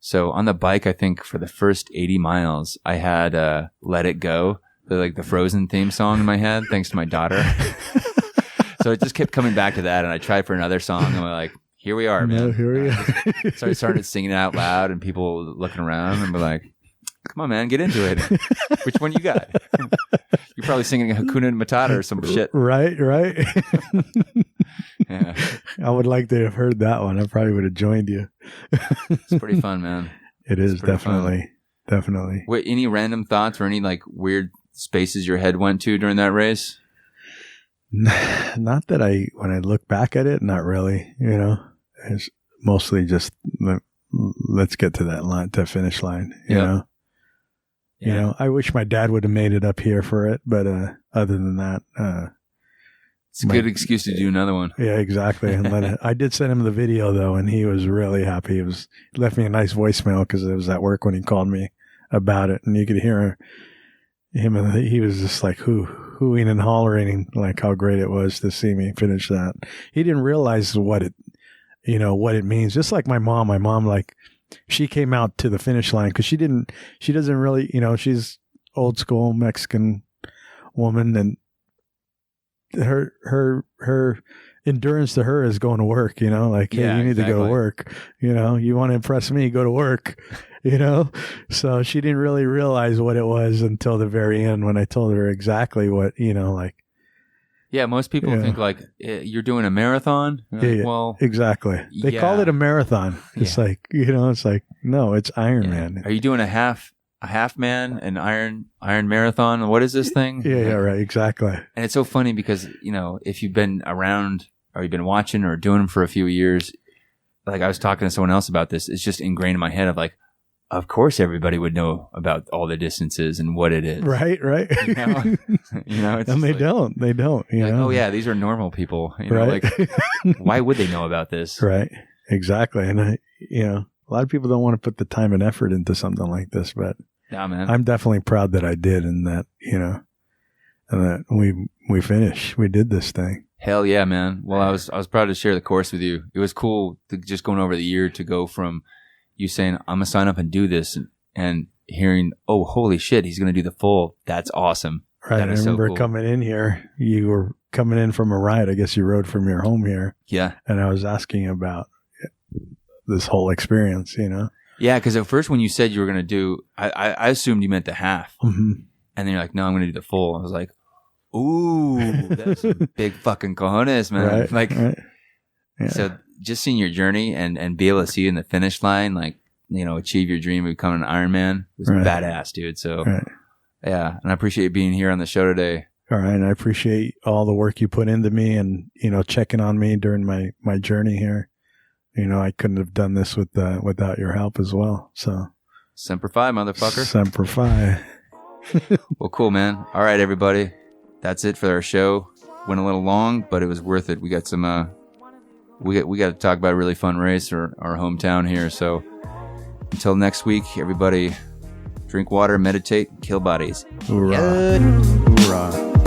So on the bike, I think for the first 80 miles, I had Let It Go, the Frozen theme song in my head, thanks to my daughter. So it just kept coming back to that, and I tried for another song, and we're like, here we are, man. Here we are. So I started singing it out loud, and people looking around, and we're like, come on, man, get into it. Which one you got? You're probably singing Hakuna Matata or some shit. Right. Yeah. I would like to have heard that one. I probably would have joined you. It's pretty fun, man. It is definitely. Wait, any random thoughts or any like weird spaces your head went to during that race? Not that when I look back at it, not really, you know. It's mostly just let's get to that line, to finish line, you know. Yeah. You know, I wish my dad would have made it up here for it, but other than that, it's a good excuse to do another one. Yeah, exactly. And I did send him the video though, and he was really happy. He left me a nice voicemail because it was at work when he called me about it, and you could hear him, and he was just like hooing and hollering, like how great it was to see me finish that. He didn't realize what it means. Just like my mom. My mom, like, she came out to the finish line because she doesn't really, you know, she's old school Mexican woman, and her endurance to her is going to work, like, hey, you need to go to work, you want to impress me, go to work, so she didn't really realize what it was until the very end when I told her exactly what, like. Yeah, most people think like you're doing a marathon. Well, exactly. They call it a marathon. It's like, it's like, no, it's Ironman. Are you doing a half man, an iron marathon? What is this thing? Yeah, right, exactly. And it's so funny because, if you've been around or you've been watching or doing them for a few years, like I was talking to someone else about this, it's just ingrained in my head of like, of course everybody would know about all the distances and what it is. Right. It's and they don't. Oh yeah, these are normal people. Right. Like, why would they know about this? Right. Exactly. And a lot of people don't want to put the time and effort into something like this, but yeah, man. I'm definitely proud that I did, and that, and that we finished. We did this thing. Hell yeah, man. Well, I was proud to share the course with you. It was cool just going over the year to go from you saying, I'm going to sign up and do this, and hearing, oh, holy shit, he's going to do the full. That's awesome. Right. I remember coming in here. You were coming in from a ride. I guess you rode from your home here. Yeah. And I was asking about this whole experience, Yeah, because at first when you said you were going to do, I assumed you meant the half. Mm-hmm. And then you're like, no, I'm going to do the full. I was like, ooh, that's some big fucking cojones, man. Right, like, right. Yeah. So just seeing your journey and be able to see you in the finish line, like, achieve your dream of becoming an Ironman was badass, dude. So, yeah. And I appreciate you being here on the show today. All right. And I appreciate all the work you put into me and, checking on me during my journey here. I couldn't have done this without your help as well. So. Semper Fi, motherfucker. Semper Fi. Well, cool, man. All right, everybody. That's it for our show. Went a little long, but it was worth it. We got some, we got to talk about a really fun race, our hometown here. So until next week, everybody, drink water, meditate, kill bodies. Hoorah. Hoorah.